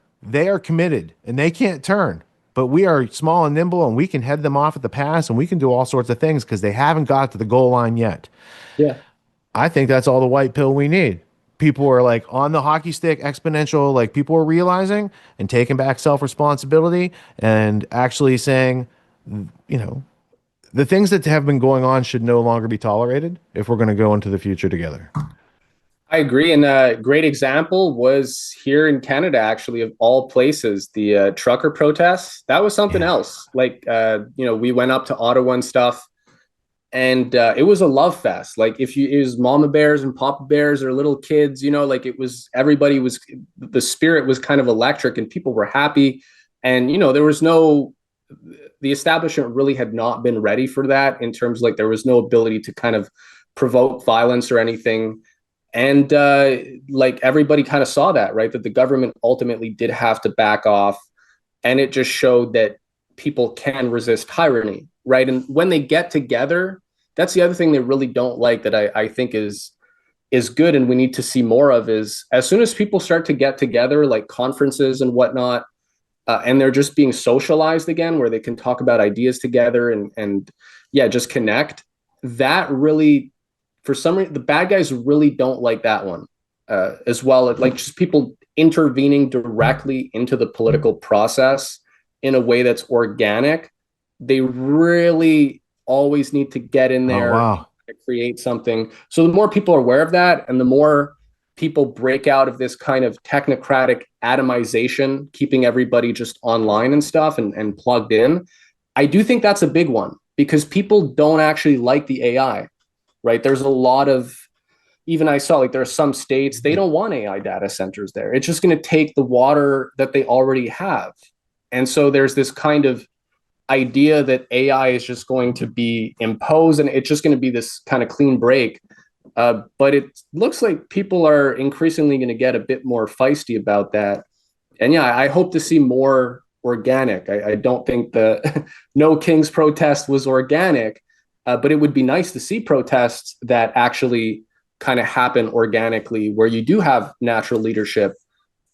committed and they can't turn. But we are small and nimble and we can head them off at the pass and we can do all sorts of things because they haven't got to the goal line yet. Yeah. I think that's all the white pill we need. People are like on the hockey stick exponential, like people are realizing and taking back self-responsibility and actually saying, you know, the things that have been going on should no longer be tolerated if we're going to go into the future together. I agree. And a great example was here in Canada, actually, of all places, the trucker protests. That was something Yeah. else. Like, we went up to Ottawa and stuff, and it was a love fest. Like, it was mama bears and papa bears or little kids, like it was, everybody was, the spirit was kind of electric and people were happy. And, there was the establishment really had not been ready for that in terms of, like, there was no ability to kind of provoke violence or anything. And like everybody kind of saw that, right? That the government ultimately did have to back off. And it just showed that people can resist tyranny, right? And when they get together, that's the other thing they really don't like that I think is good and we need to see more of is as soon as people start to get together, like conferences and whatnot, and they're just being socialized again, where they can talk about ideas together and yeah, just connect. That really, for some reason, the bad guys really don't like that one as well. Like just people intervening directly into the political process in a way that's organic. They really always need to get in Oh, there wow. and create something. So the more people are aware of that, and the more people break out of this kind of technocratic atomization, keeping everybody just online and stuff and plugged in. I do think that's a big one because people don't actually like the AI, right? There's a lot of, even I saw like there are some states, they don't want AI data centers there. It's just going to take the water that they already have. And so there's this kind of idea that AI is just going to be imposed and it's just going to be this kind of clean break. But it looks like people are increasingly going to get a bit more feisty about that. And yeah, I hope to see more organic. I don't think the No Kings protest was organic, but it would be nice to see protests that actually kind of happen organically, where you do have natural leadership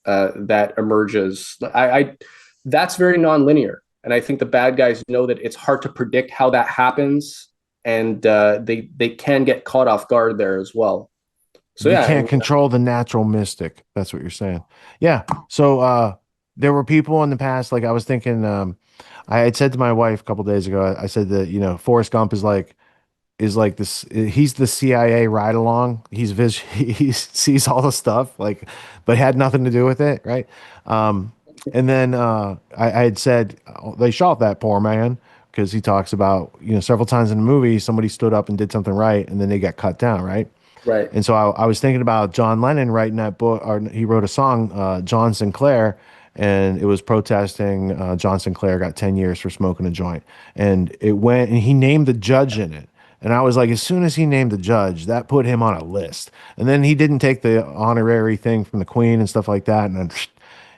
that emerges. That's very nonlinear, and I think the bad guys know that it's hard to predict how that happens, and they can get caught off guard there as well. So You yeah, I can't mean, control the natural mystic. That's what you're saying. Yeah. So there were people in the past, like I was thinking, I had said to my wife a couple days ago, I said that, Forrest Gump is like this, he's the CIA ride along. He sees all the stuff, like, but had nothing to do with it, right? And then I had said they shot that poor man because he talks about, several times in the movie, somebody stood up and did something right, and then they got cut down, right? right, And so I was thinking about John Lennon writing that book, or he wrote a song, John Sinclair, and it was protesting. John Sinclair got 10 years for smoking a joint. And it went, and he named the judge in it. And I was like, as soon as he named the judge, that put him on a list. And then he didn't take the honorary thing from the Queen and stuff like that. And then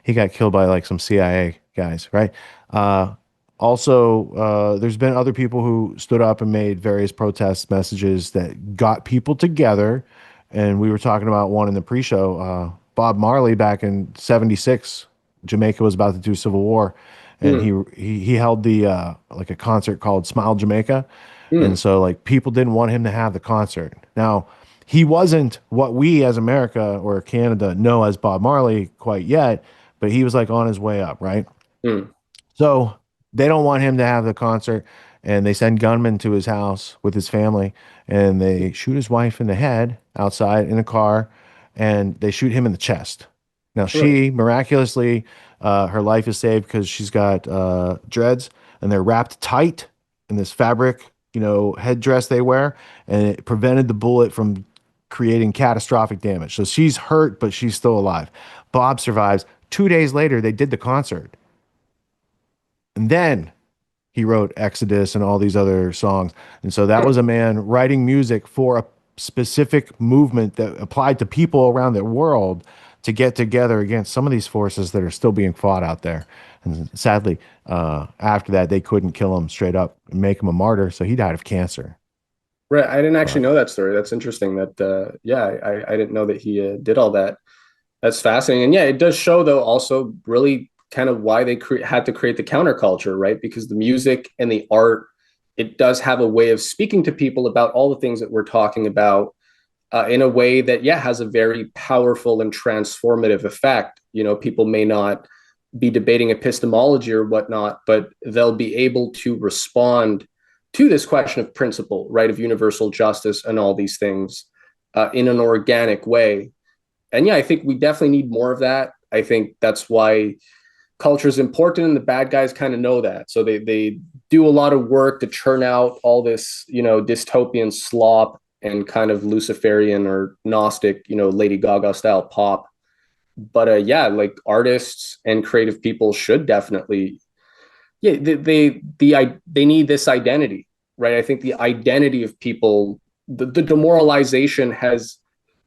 he got killed by like some CIA guys, right? Uh, Also, there's been other people who stood up and made various protest messages that got people together. And we were talking about one in the pre-show. Bob Marley back in '76, Jamaica was about to do civil war, and mm, he held the like a concert called Smile Jamaica, and mm, so like people didn't want him to have the concert. Now, he wasn't what we as America or Canada know as Bob Marley quite yet, but he was like on his way up, right? mm, So they don't want him to have the concert, and they send gunmen to his house with his family, and they shoot his wife in the head outside in a car, and they shoot him in the chest. Now right, she miraculously, her life is saved because she's got dreads, and they're wrapped tight, in this fabric, headdress they wear, and it prevented the bullet from creating catastrophic damage. So she's hurt, but she's still alive. Bob survives. 2 days later, they did the concert. And then he wrote Exodus and all these other songs. And so that was a man writing music for a specific movement that applied to people around the world to get together against some of these forces that are still being fought out there. And sadly, after that, they couldn't kill him straight up and make him a martyr. So he died of cancer. Right. I didn't actually But know that story. That's interesting. That yeah, I didn't know that he did all that. That's fascinating. And yeah, it does show though also really kind of why they had to create the counterculture, right? Because the music and the art, it does have a way of speaking to people about all the things that we're talking about in a way that, yeah, has a very powerful and transformative effect. People may not be debating epistemology or whatnot, but they'll be able to respond to this question of principle, right, of universal justice and all these things in an organic way. And yeah, I think we definitely need more of that. I think that's why culture is important, and the bad guys kind of know that. So they do a lot of work to churn out all this, dystopian slop and kind of Luciferian or Gnostic, Lady Gaga style pop. But yeah, like artists and creative people should definitely, yeah, they need this identity, right? I think the identity of people, the demoralization has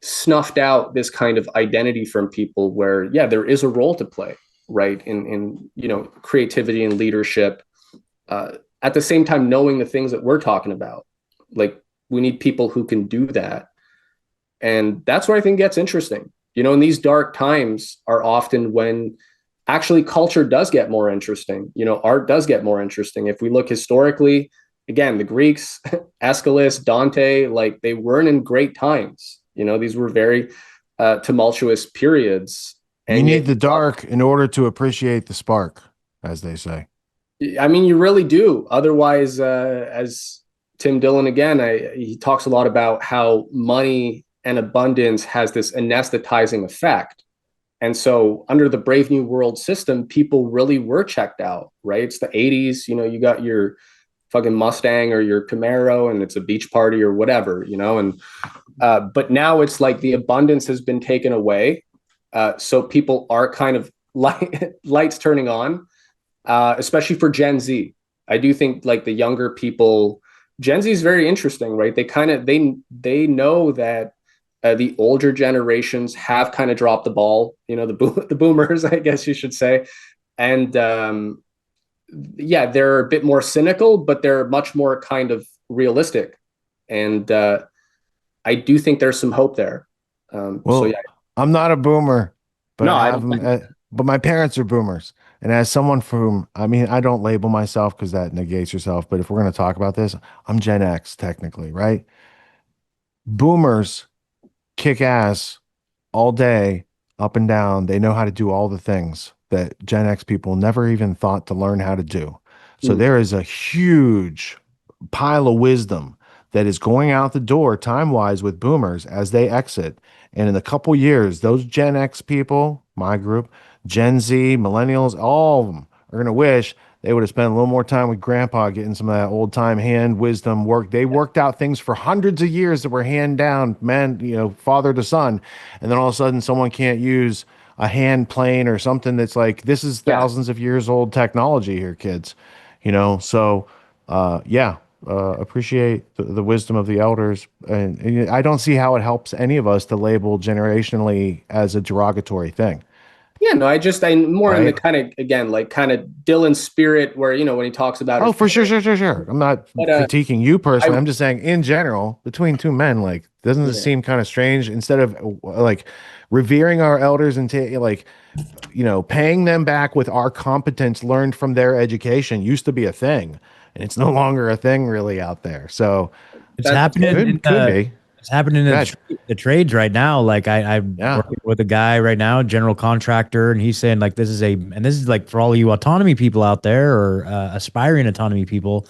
snuffed out this kind of identity from people where, yeah, there is a role to play, right? In creativity and leadership. At the same time, knowing the things that we're talking about, like we need people who can do that. And that's where I think gets interesting. In these dark times are often when actually culture does get more interesting. Art does get more interesting. If we look historically, again, the Greeks, Aeschylus, Dante, like they weren't in great times. These were very tumultuous periods. you And need yet, the dark in order to appreciate the spark, as they say. I mean, you really do. Otherwise, as Tim Dillon again, he talks a lot about how money and abundance has this anesthetizing effect. And so, under the Brave New World system, people really were checked out, right? It's the 80s, you got your fucking Mustang or your Camaro, and it's a beach party or whatever, and but now it's like the abundance has been taken away. So people are kind of lights turning on, especially for Gen Z. I do think like the younger people, Gen Z is very interesting, right? They know that the older generations have kind of dropped the ball, the boomers, I guess you should say. And yeah, they're a bit more cynical, but they're much more kind of realistic. And I do think there's some hope there. So Well, yeah, I'm not a boomer, but no, I I have don't them. think, But my parents are boomers, and as someone for whom, I mean, I don't label myself because that negates yourself. But if we're going to talk about this, I'm Gen X technically, right? Boomers kick ass all day, up and down. They know how to do all the things that Gen X people never even thought to learn how to do. So mm, there is a huge pile of wisdom that is going out the door time wise with boomers as they exit. And in a couple years, those Gen X people, my group, Gen Z, millennials, all of them are going to wish they would have spent a little more time with grandpa getting some of that old time hand wisdom work. They worked out things for hundreds of years that were hand down, man, father to son. And then all of a sudden, someone can't use a hand plane or something that's like, this is yeah, thousands of years old technology here, kids. So yeah, appreciate the wisdom of the elders. And I don't see how it helps any of us to label generationally as a derogatory thing, yeah. No, I'm more in the right? kind of again like kind of Dylan spirit where when he talks about Oh, his for sure, parents, sure, sure, sure. I'm not but critiquing you personally. I I'm just saying in general, between two men, like, doesn't this yeah. seem kind of strange? Instead of like revering our elders and like, paying them back with our competence learned from their education used to be a thing, and it's no longer a thing really out there. So It's That's happening in could be. it's happening in Good. the trades right now. Like I'm Yeah. working with a guy right now, general contractor, and he's saying like this is like for all you autonomy people out there or aspiring autonomy people.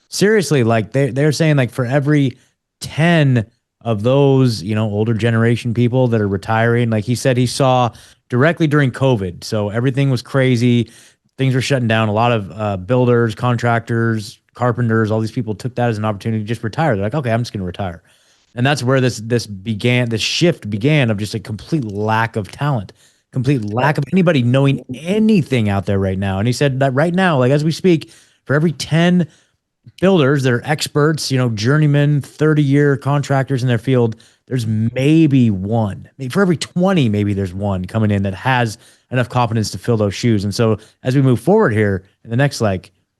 Seriously, like they're saying like for every 10 of those, older generation people that are retiring, like he said he saw directly during COVID. So everything was crazy. Things were shutting down. A lot of builders, contractors, carpenters, all these people took that as an opportunity to just retire. They're like, okay, I'm just going to retire. And that's where this shift began of just a complete lack of talent, complete lack of anybody knowing anything out there right now. And he said that right now, like as we speak, for every 10 builders that are experts, journeymen, 30-year contractors in their field, there's maybe one. For every 20, maybe there's one coming in that has enough competence to fill those shoes. And so as we move forward here in the next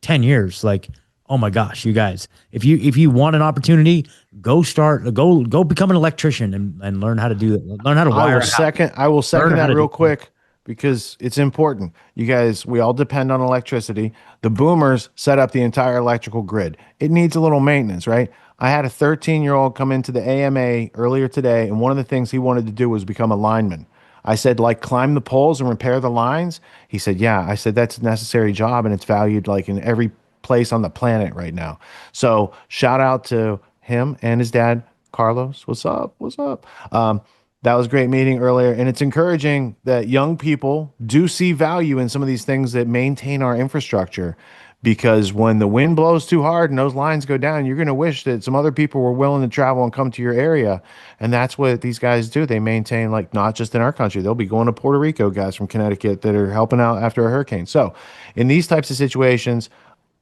10 years, oh my gosh, you guys, if you want an opportunity, go become an electrician and learn how to do it. Learn how to wire. I will second that real quick because it's important. You guys, we all depend on electricity. The boomers set up the entire electrical grid. It needs a little maintenance, right? I had a 13-year-old come into the AMA earlier today, and one of the things he wanted to do was become a lineman. I said, climb the poles and repair the lines. He said, yeah. I said, that's a necessary job, and it's valued in every place on the planet right now. So shout out to him and his dad, Carlos. What's up? What's up? That was a great meeting earlier, and it's encouraging that young people do see value in some of these things that maintain our infrastructure, because when the wind blows too hard and those lines go down, you're going to wish that some other people were willing to travel and come to your area. And that's what these guys do. They maintain, not just in our country, they'll be going to Puerto Rico, guys from Connecticut that are helping out after a hurricane. So in these types of situations,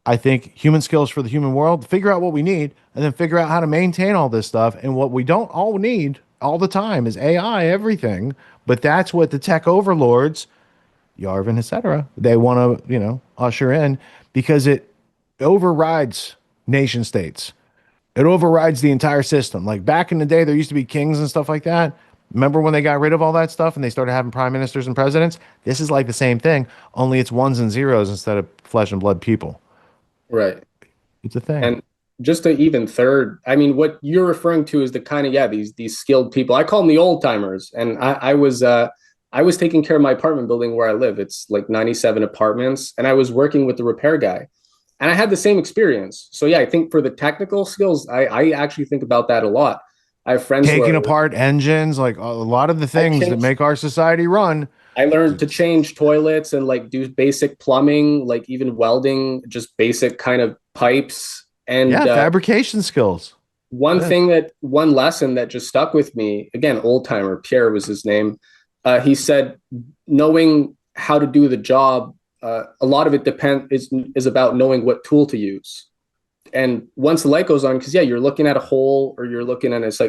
I think human skills for the human world, figure out what we need and then figure out how to maintain all this stuff. And what we don't all need all the time is AI, everything. But that's what the tech overlords, Yarvin, etc., they want to, usher in, because it overrides nation states. It overrides the entire system. Like back in the day, there used to be kings and stuff like that. Remember when they got rid of all that stuff and they started having prime ministers and presidents? This is like the same thing, only it's ones and zeros instead of flesh and blood people. Right. It's a thing. And just to even third, I mean, what you're referring to is the kind of, these skilled people. I call them the old timers. And I was taking care of my apartment building where I live. It's 97 apartments. And I was working with the repair guy. And I had the same experience. So yeah, I think for the technical skills, I actually think about that a lot. I have friends taking apart engines, a lot of the things that make our society run. I learned to change toilets and do basic plumbing, even welding, just basic kind of pipes and fabrication skills. One lesson that just stuck with me, again, old timer, Pierre was his name. He said, knowing how to do the job, a lot of it is about knowing what tool to use. And once the light goes on, because you're looking at a hole or you're looking at it's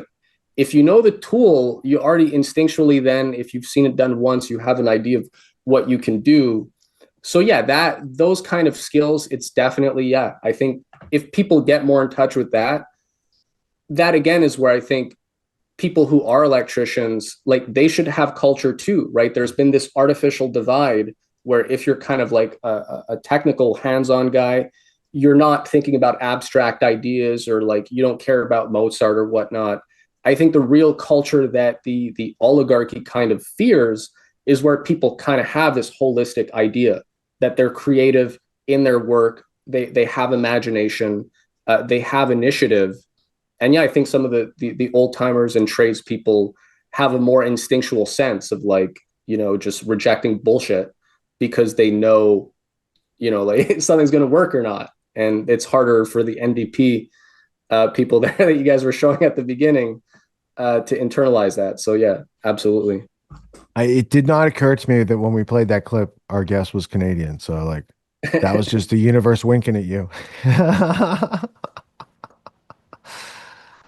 if you know the tool, you already instinctually then, if you've seen it done once, you have an idea of what you can do. So those kind of skills, it's definitely, I think if people get more in touch with that again is where I think people who are electricians, they should have culture too, right? There's been this artificial divide where if you're kind of a technical hands-on guy, you're not thinking about abstract ideas or you don't care about Mozart or whatnot. I think the real culture that the oligarchy kind of fears is where people kind of have this holistic idea that they're creative in their work, they have imagination, they have initiative. And I think some of the old timers and tradespeople have a more instinctual sense of just rejecting bullshit because they know, something's going to work or not. And it's harder for the NDP people there that you guys were showing at the beginning to internalize that. So absolutely. It did not occur to me that when we played that clip, our guest was Canadian. So that was just the universe winking at you.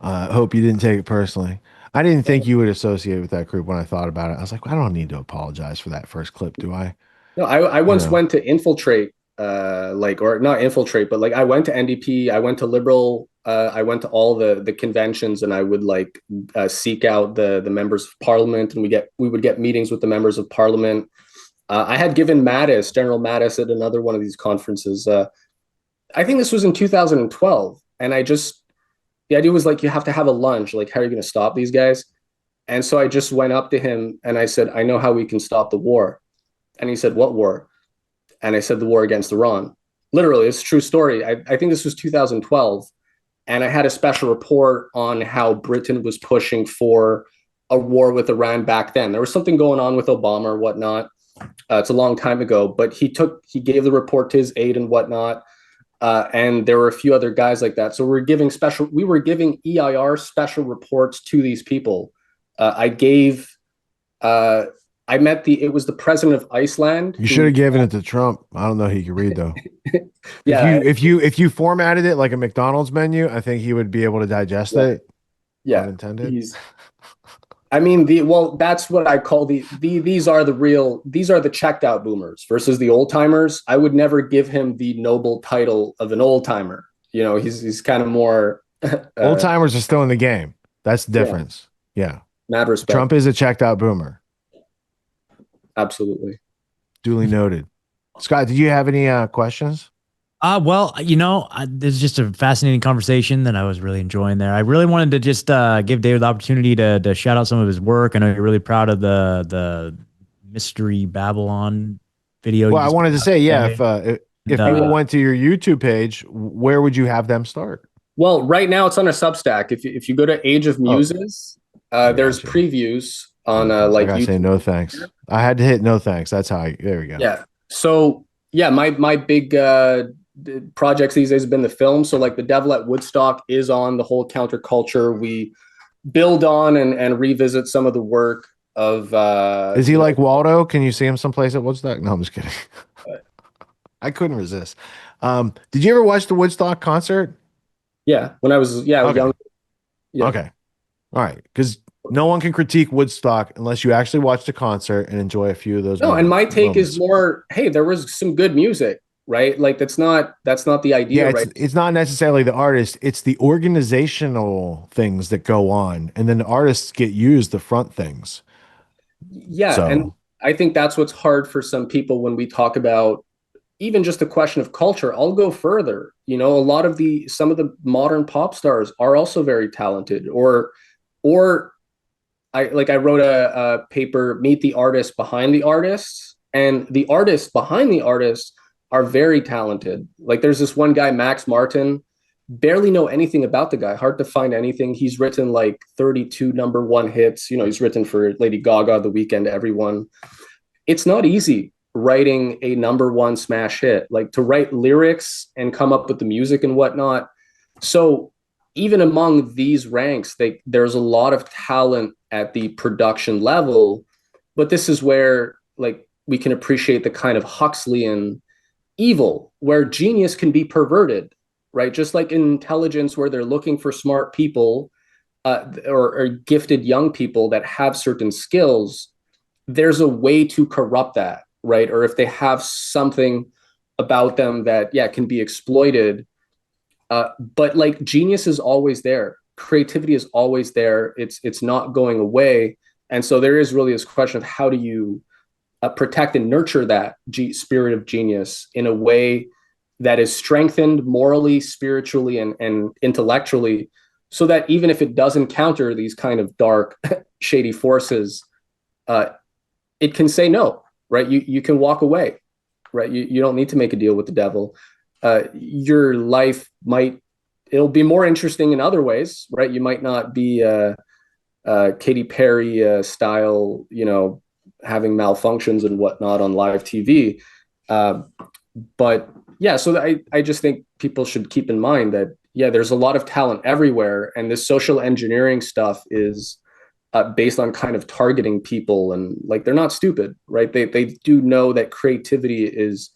I hope you didn't take it personally. I didn't think you would associate with that group when I thought about it. I was like, I don't need to apologize for that first clip, do I? No, I once went to infiltrate, or not infiltrate, but I went to NDP, I went to Liberal, I went to all the conventions, and I would seek out the members of Parliament, and we would get meetings with the members of Parliament. I had given General Mattis at another one of these conferences. I think this was in 2012, and the idea was you have to have a lunch. How are you going to stop these guys? And so I just went up to him and I said, I know how we can stop the war. And he said, what war? And I said, the war against Iran. Literally, it's a true story. I think this was 2012. And I had a special report on how Britain was pushing for a war with Iran back then. There was something going on with Obama or whatnot. It's a long time ago, but he gave the report to his aide and whatnot. and there were a few other guys like that. So we were giving EIR special reports to these people. It was the president of Iceland. You should have given it to Trump. I don't know he could read though. Yeah, If you formatted it like a McDonald's menu, I think he would be able to digest it. yeah. Unintended. That's what I call these are the checked out boomers versus the old timers. I would never give him the noble title of an old timer. You know, he's kind of more old timers are still in the game. That's the difference. Yeah. Mad respect. Trump is a checked out boomer. Absolutely. Duly noted. Scott, did you have any questions? Well, this is just a fascinating conversation that I was really enjoying there. I really wanted to just give David the opportunity to shout out some of his work. I know you're really proud of the Mystery Babylon video. Well, I wanted to say, yeah, today. if people went to your YouTube page, where would you have them start? Well, right now it's on a Substack. If you go to Age of Muses, there's previews on like I gotta say no thanks. I had to hit no thanks. That's how there we go. Yeah. So yeah, my big projects these days have been the film. So like The Devil at Woodstock is on the whole counterculture. We build on and revisit some of the work of is he like Waldo? Can you see him someplace at Woodstock? No, I'm just kidding. I couldn't resist. Did you ever watch the Woodstock concert? Yeah, when I was young. Yeah. Okay. All right. Because no one can critique Woodstock unless you actually watch the concert and enjoy a few of those. No, and my take is more, hey, there was some good music, right? Like that's not the idea, yeah, right? It's not necessarily the artist, it's the organizational things that go on, and then the artists get used to front things. Yeah, and I think that's what's hard for some people when we talk about even just a question of culture. I'll go further. You know, some of the modern pop stars are also very talented, or I wrote a paper, Meet the Artist Behind the Artists, and the artists behind the artists are very talented. Like there's this one guy, Max Martin, barely know anything about the guy, hard to find anything. He's written like 32 #1 hits. You know, he's written for Lady Gaga, The Weeknd, everyone. It's not easy writing a #1 smash hit, like to write lyrics and come up with the music and whatnot. So even among these ranks, there's a lot of talent at the production level, but this is where like we can appreciate the kind of Huxleyan evil where genius can be perverted, right? Just like in intelligence, where they're looking for smart people or gifted young people that have certain skills, there's a way to corrupt that, right? Or if they have something about them that can be exploited. But like genius is always there. Creativity is always there. It's not going away. And so there is really this question of how do you protect and nurture that spirit of genius in a way that is strengthened morally, spiritually, and intellectually, so that even if it does encounter these kind of dark, shady forces, it can say no, right? You can walk away, right? You don't need to make a deal with the devil. Your life it'll be more interesting in other ways, right? You might not be Katy Perry style, having malfunctions and whatnot on live TV. But yeah, so I just think people should keep in mind that, there's a lot of talent everywhere. And this social engineering stuff is based on kind of targeting people, and like, they're not stupid, right? They do know that creativity is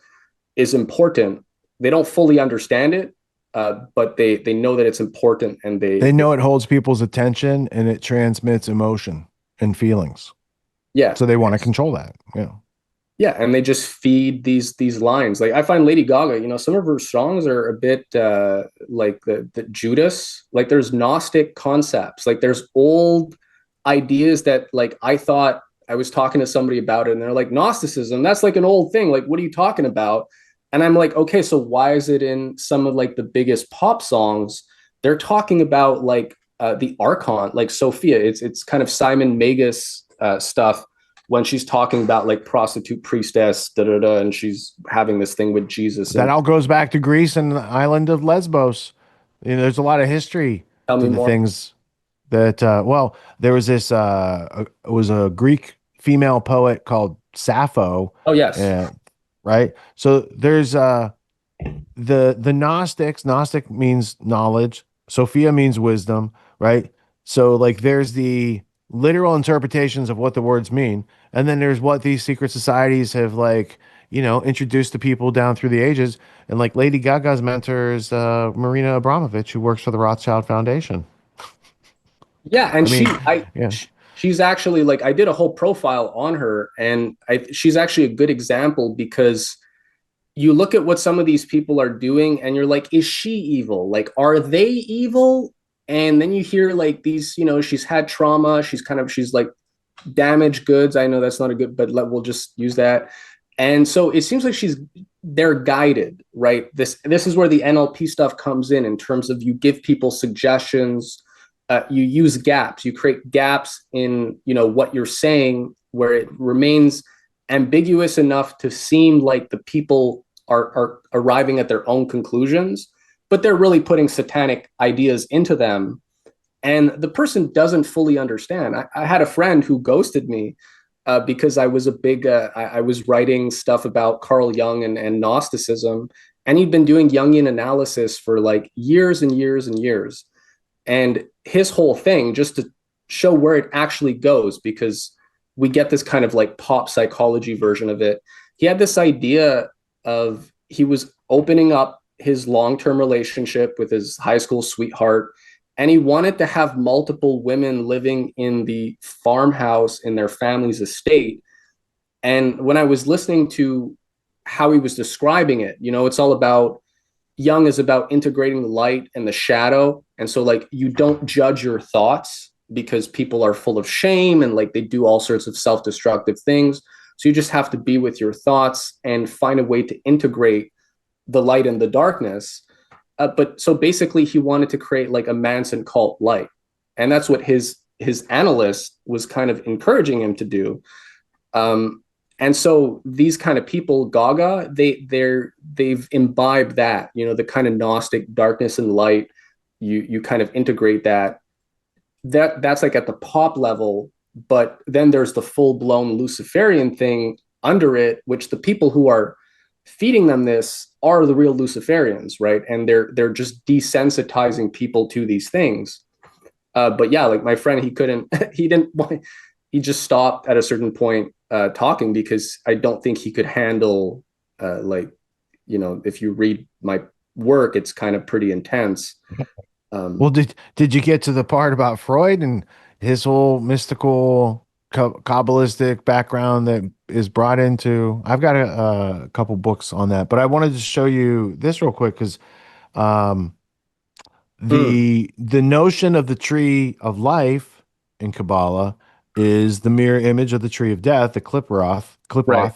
important. They don't fully understand it, but they know that it's important, and they know it holds people's attention and it transmits emotion and feelings. Yeah. So they want to control that. Yeah. Yeah, and they just feed these lines. Like I find Lady Gaga, some of her songs are a bit like the Judas. Like there's Gnostic concepts. Like there's old ideas that like I thought, I was talking to somebody about it, and they're like, Gnosticism, that's like an old thing. Like, what are you talking about? And I'm like, okay, so why is it in some of like the biggest pop songs? They're talking about like the Archon, like Sophia. It's kind of Simon Magus stuff when she's talking about like prostitute priestess, and she's having this thing with Jesus. That all goes back to Greece and the island of Lesbos. There's a lot of history to the more. Things that, there was this, it was a Greek female poet called Sappho. Oh, yes. Right. So there's the Gnostics, Gnostic means knowledge, Sophia means wisdom, right? So like there's the literal interpretations of what the words mean, and then there's what these secret societies have like, introduced to people down through the ages. And like Lady Gaga's mentor is Marina Abramovich, who works for the Rothschild Foundation. Yeah, I and mean, yeah. she's actually like, I did a whole profile on her, and she's actually a good example because you look at what some of these people are doing and you're like, is she evil? Like, are they evil? And then you hear like these, she's had trauma. She's like damaged goods. I know that's not a good, but we'll just use that. And so it seems like they're guided, right? This is where the NLP stuff comes in terms of you give people suggestions, you use gaps, you create gaps in, what you're saying where it remains ambiguous enough to seem like the people are arriving at their own conclusions, but they're really putting satanic ideas into them. And the person doesn't fully understand. I had a friend who ghosted me because I was I was writing stuff about Carl Jung and Gnosticism, and he'd been doing Jungian analysis for like years and years and years. And his whole thing, just to show where it actually goes, because we get this kind of like pop psychology version of it. He had this idea of, he was opening up his long-term relationship with his high school sweetheart, and he wanted to have multiple women living in the farmhouse in their family's estate. And when I was listening to how he was describing it, it's all about, Jung is about integrating the light and the shadow. And so like, you don't judge your thoughts because people are full of shame and like they do all sorts of self-destructive things. So you just have to be with your thoughts and find a way to integrate the light and the darkness. But so basically he wanted to create like a Manson cult light. And that's what his analyst was kind of encouraging him to do. And so these kind of people, Gaga, they've imbibed that, the kind of Gnostic darkness and light. You kind of integrate that. That's like at the pop level, but then there's the full-blown Luciferian thing under it, which the people who are feeding them this are the real Luciferians, right? And they're just desensitizing people to these things. But yeah, like my friend, he just stopped at a certain point talking because I don't think he could handle if you read my work, it's kind of pretty intense. Well, did you get to the part about Freud and his whole mystical Kabbalistic background that is brought into? I've got a couple books on that, but I wanted to show you this real quick because um, the notion of the tree of life in Kabbalah is the mirror image of the tree of death, the Right.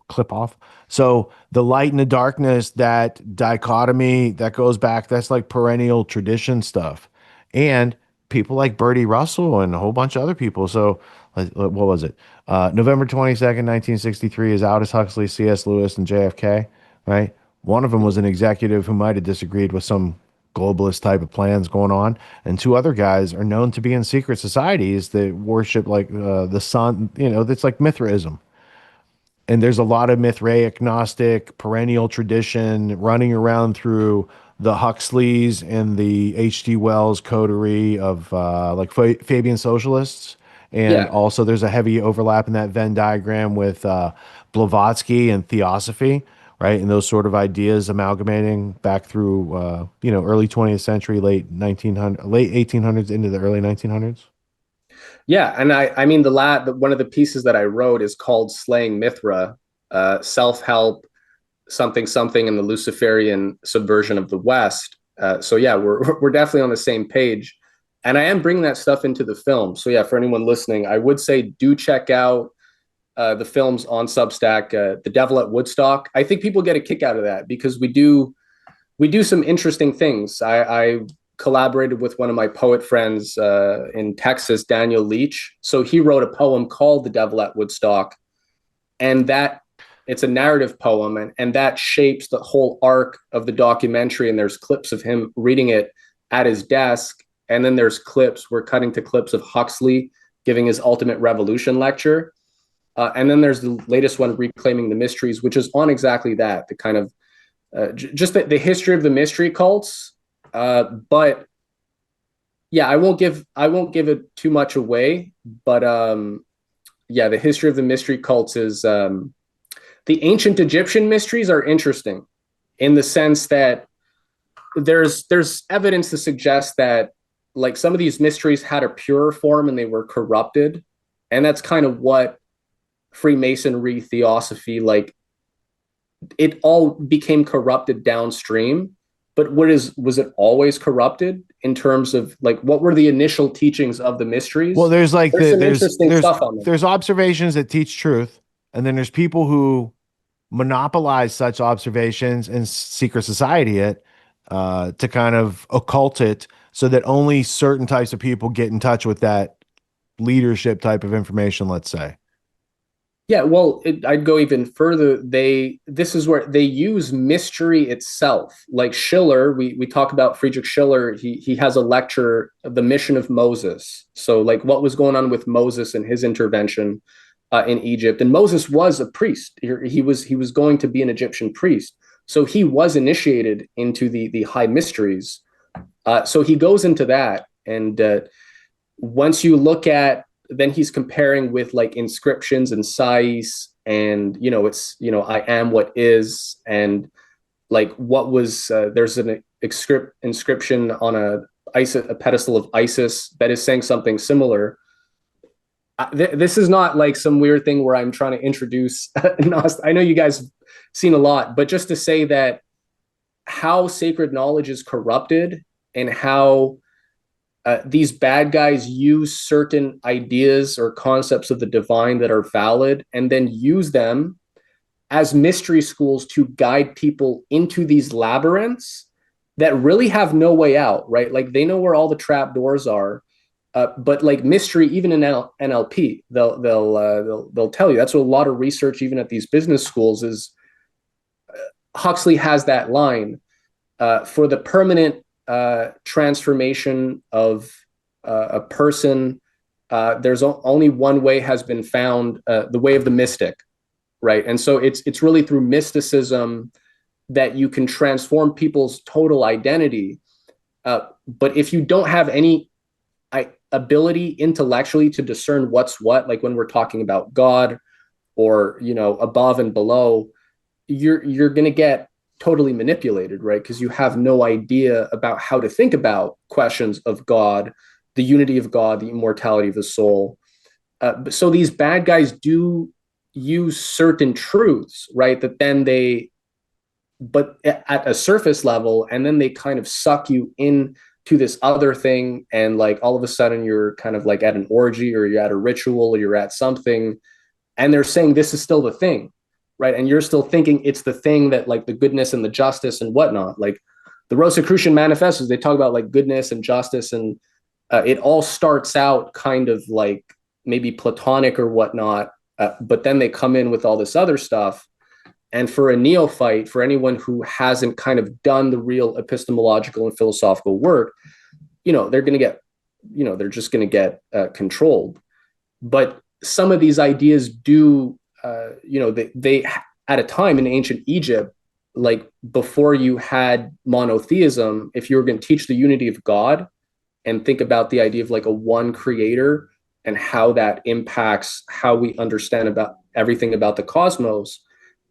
clip off. So the light and the darkness, that dichotomy that goes back, that's like perennial tradition stuff. And people like Bertie Russell and a whole bunch of other people. So what was it? November 22nd, 1963 is Aldous Huxley, C.S. Lewis, and JFK, right? One of them was an executive who might have disagreed with some globalist type of plans going on, and two other guys are known to be in secret societies that worship like the sun. That's like Mithraism, and there's a lot of Mithraic, Gnostic, perennial tradition running around through the Huxleys and the H.G. Wells coterie of like Fabian socialists. And Yeah. also, there's a heavy overlap in that Venn diagram with Blavatsky and Theosophy, right? And those sort of ideas amalgamating back through, early 20th century, late 1800s into the early 1900s. Yeah, and I mean one of the pieces that I wrote is called "Slaying Mithra," self-help, something something, in the Luciferian subversion of the West. So yeah, we're definitely on the same page, and I am bringing that stuff into the film. So yeah, for anyone listening, I would say do check out the films on Substack. The Devil at Woodstock. I think people get a kick out of that because we do some interesting things. I collaborated with one of my poet friends in Texas, Daniel Leach. So he wrote a poem called "The Devil at Woodstock," and that it's a narrative poem, and that shapes the whole arc of the documentary. And there's clips of him reading it at his desk, and then there's clips. We're cutting to clips of Huxley giving his Ultimate Revolution lecture. And then there's the latest one, Reclaiming the Mysteries, which is on exactly that, the kind of just the history of the mystery cults. But yeah, I won't give it too much away. But yeah, the history of the mystery cults is the ancient Egyptian mysteries are interesting in the sense that there's evidence to suggest that like some of these mysteries had a purer form and they were corrupted, and that's kind of what Freemasonry, Theosophy, like it all became corrupted downstream. But was it always corrupted in terms of like what were the initial teachings of the Well, mysteries? there's like There's some interesting stuff on them. there's observations that teach truth, and then there's people who monopolize such observations and secret society it to kind of occult it so that only certain types of people get in touch with that leadership type of information, let's say. Yeah, well, I'd go even further. This is where they use mystery itself. Like Schiller, we talk about Friedrich Schiller. He has a lecture, The Mission of Moses. So, like, what was going on with Moses and his intervention in Egypt? And Moses was a priest. He was going to be an Egyptian priest. So he was initiated into the high mysteries. So he goes into that, and once you look at then he's comparing with like inscriptions and sais and it's I am what is, and like what was there's an inscription on a pedestal of Isis that is saying something similar. This is not like some weird thing where I'm trying to introduce I know you guys have seen a lot, but just to say that how sacred knowledge is corrupted and how these bad guys use certain ideas or concepts of the divine that are valid and then use them as mystery schools to guide people into these labyrinths that really have no way out, right? Like they know where all the trap doors are, but like mystery, even in NLP, they'll tell you. That's what a lot of research, even at these business schools, is. Huxley has that line for the permanent transformation of a person. There's only one way has been found, the way of the mystic, right? And so it's really through mysticism that you can transform people's total identity. But if you don't have any ability intellectually to discern what's what, like when we're talking about God or above and below, you're going to get totally manipulated, right? Because you have no idea about how to think about questions of God, the unity of God, the immortality of the soul. So these bad guys do use certain truths, right? That then but at a surface level, and then they kind of suck you into this other thing. And like all of a sudden you're kind of like at an orgy or you're at a ritual or you're at something, and they're saying this is still the thing. Right. And you're still thinking it's the thing that like the goodness and the justice and whatnot. Like the Rosicrucian manifestos, they talk about like goodness and justice, and it all starts out kind of like maybe Platonic or whatnot. But then they come in with all this other stuff. And for a neophyte, for anyone who hasn't kind of done the real epistemological and philosophical work, they're going to get, they're just going to get controlled. But some of these ideas do, they at a time in ancient Egypt, like before you had monotheism, if you were going to teach the unity of God and think about the idea of like a one creator and how that impacts how we understand about everything about the cosmos,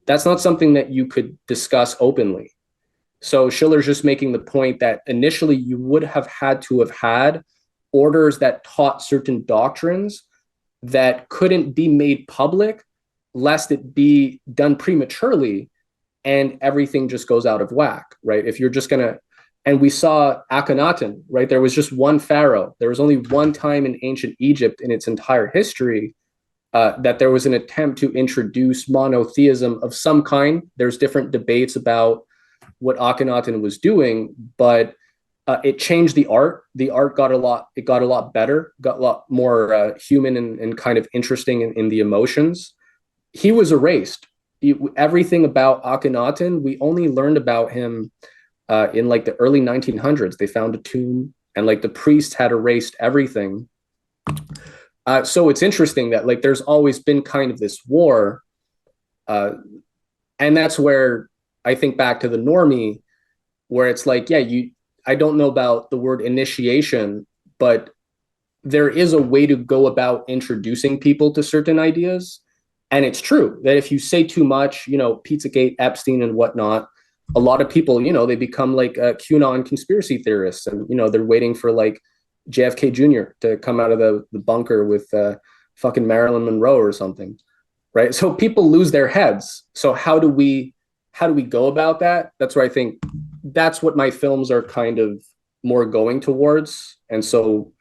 that's not something that you could discuss openly. So Schiller's just making the point that initially you would have had to have had orders that taught certain doctrines that couldn't be made public lest it be done prematurely and everything just goes out of whack, right? If you're just going to, and we saw Akhenaten, right? There was just one pharaoh. There was only one time in ancient Egypt in its entire history that there was an attempt to introduce monotheism of some kind. There's different debates about what Akhenaten was doing, but it changed the art. The art got a lot better, got a lot more human and kind of interesting in the emotions. He was erased. Everything about Akhenaten, we only learned about him in like the early 1900s. They found a tomb, and like the priests had erased everything. So it's interesting that like there's always been kind of this war, and that's where I think back to the normie, where it's like, yeah, I don't know about the word initiation, but there is a way to go about introducing people to certain ideas. And it's true that if you say too much, Pizzagate, Epstein, and whatnot, a lot of people, they become like QAnon conspiracy theorists, and they're waiting for like JFK Jr. to come out of the bunker with fucking Marilyn Monroe or something, right? So people lose their heads. So how do we go about that? That's where I think that's what my films are kind of more going towards. And so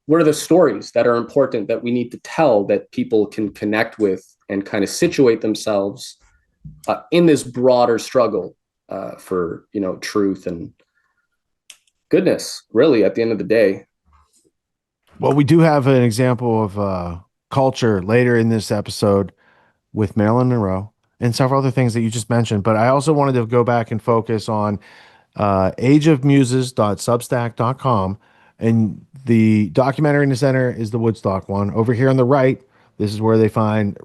what are the stories that are important that we need to tell that people can connect with and kind of situate themselves in this broader struggle for truth and goodness, really, at the end of the day. Well, we do have an example of culture later in this episode with Marilyn Monroe and several other things that you just mentioned. But I also wanted to go back and focus on ageofmuses.substack.com. And the documentary in the center is the Woodstock one. Over here on the right, this is where they find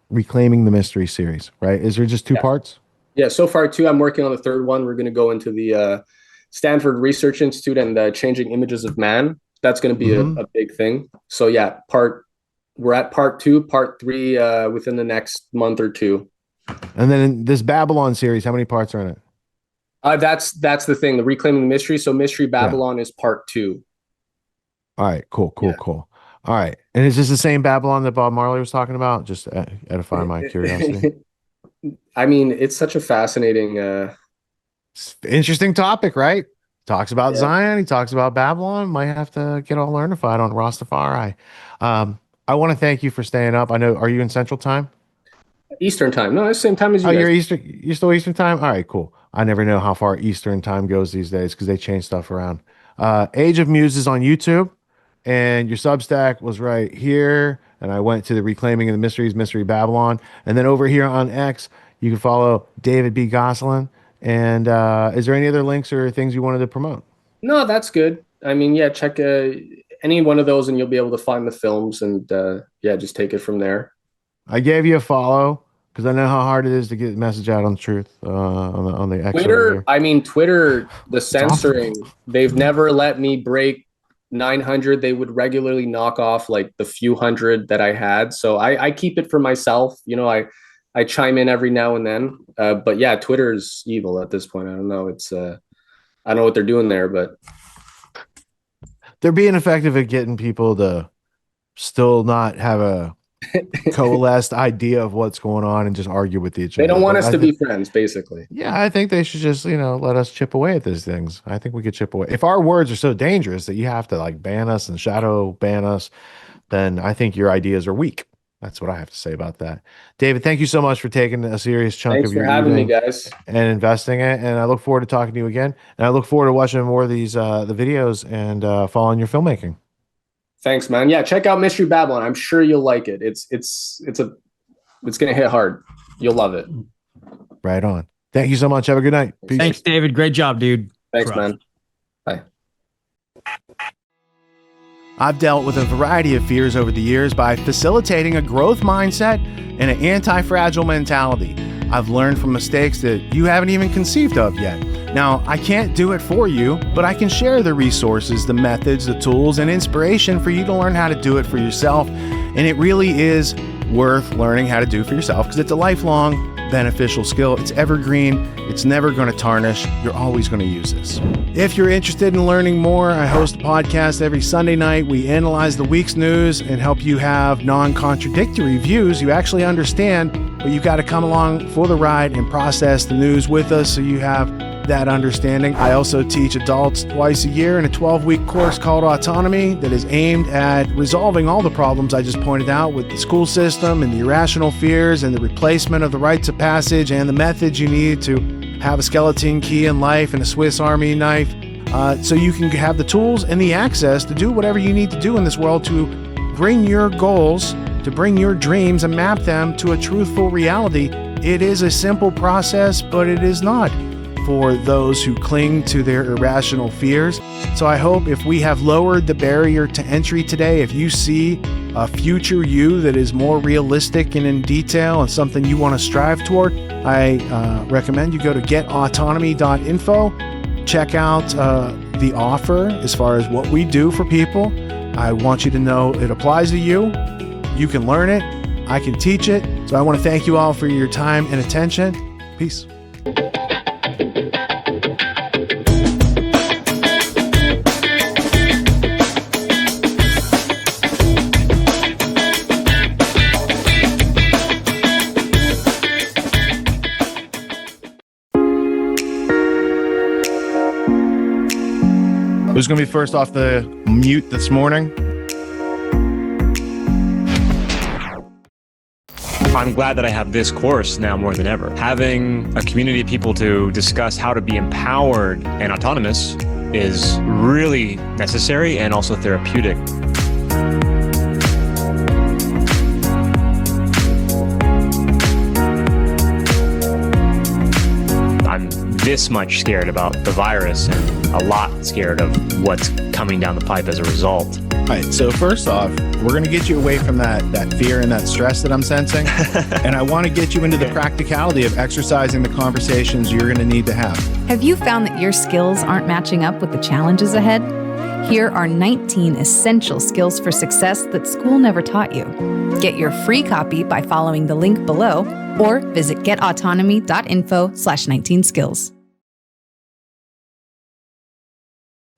Reclaiming the Mystery series, right? Is there just two parts? Yeah, so far two. I'm working on the third one. We're going to go into the Stanford Research Institute and Changing Images of Man. That's going to be a big thing. So yeah, we're at part 2, part 3 within the next month or two. And then in this Babylon series, how many parts are in it? That's the thing, the Reclaiming the Mystery. So Mystery Babylon is part 2. All right, cool. All right. And is this the same Babylon that Bob Marley was talking about? Just edify my curiosity. I mean, it's such a fascinating, interesting topic, right? Talks about Zion. He talks about Babylon. Might have to get all learnified on Rastafari. I want to thank you for staying up. I know, are you in Central Time? Eastern Time. No, it's the same time as you guys. You're still Eastern Time? All right, cool. I never know how far Eastern Time goes these days because they change stuff around. Age of Muses on YouTube, and your Substack was right here. And I went to the Reclaiming of the Mysteries, Mystery Babylon. And then over here on X, you can follow David B. Gosselin. And is there any other links or things you wanted to promote? No, that's good. I mean, yeah, check any one of those and you'll be able to find the films and just take it from there. I gave you a follow because I know how hard it is to get the message out on truth on the X. Twitter, Twitter, the censoring, they've never let me break 900. They would regularly knock off like the few hundred that I had. So I keep it for myself. I chime in every now and then. But yeah, Twitter's evil at this point. I don't know. I don't know what they're doing there, but they're being effective at getting people to still not have a coalesced idea of what's going on and just argue with each other. They don't want us to be friends, basically. Yeah, I think they should just, let us chip away at these things. I think we could chip away. If our words are so dangerous that you have to like ban us and shadow ban us, then I think your ideas are weak. That's what I have to say about that. David, thank you so much for taking a serious chunk of your evening. Thanks for having me, guys. And investing it. And I look forward to talking to you again. And I look forward to watching more of these the videos and following your filmmaking. Thanks, man. Yeah, check out Mystery Babylon. I'm sure you'll like it. It's gonna hit hard. You'll love it. Right on. Thank you so much. Have a good night. Peace. Thanks, David. Great job, dude. Thanks, man. Bye. I've dealt with a variety of fears over the years by facilitating a growth mindset and an anti-fragile mentality. I've learned from mistakes that you haven't even conceived of yet. Now, I can't do it for you, but I can share the resources, the methods, the tools, and inspiration for you to learn how to do it for yourself. And it really is worth learning how to do for yourself because it's a lifelong beneficial skill. It's evergreen. It's never going to tarnish. You're always going to use this. If you're interested in learning more, I host a podcast every Sunday night. We analyze the week's news and help you have non-contradictory views. You actually understand, but you've got to come along for the ride and process the news with us so you have that understanding. I also teach adults twice a year in a 12-week course called Autonomy that is aimed at resolving all the problems I just pointed out with the school system and the irrational fears and the replacement of the rites of passage and the methods you need to have a skeleton key in life and a Swiss Army knife so you can have the tools and the access to do whatever you need to do in this world to bring your goals, to bring your dreams and map them to a truthful reality. It is a simple process, but it is not for those who cling to their irrational fears. So I hope if we have lowered the barrier to entry today, if you see a future you that is more realistic and in detail and something you want to strive toward, I recommend you go to getautonomy.info. Check out the offer as far as what we do for people. I want you to know it applies to you. You can learn it. I can teach it. So I want to thank you all for your time and attention. Peace. Who's going to be first off the mute this morning? I'm glad that I have this course now more than ever. Having a community of people to discuss how to be empowered and autonomous is really necessary and also therapeutic. I'm this much scared about the virus and a lot scared of what's coming down the pipe as a result. All right, so first off, we're going to get you away from that fear and that stress that I'm sensing. And I want to get you into the practicality of exercising the conversations you're going to need to have. Have you found that your skills aren't matching up with the challenges ahead? Here are 19 essential skills for success that school never taught you. Get your free copy by following the link below or visit getautonomy.info/19skills.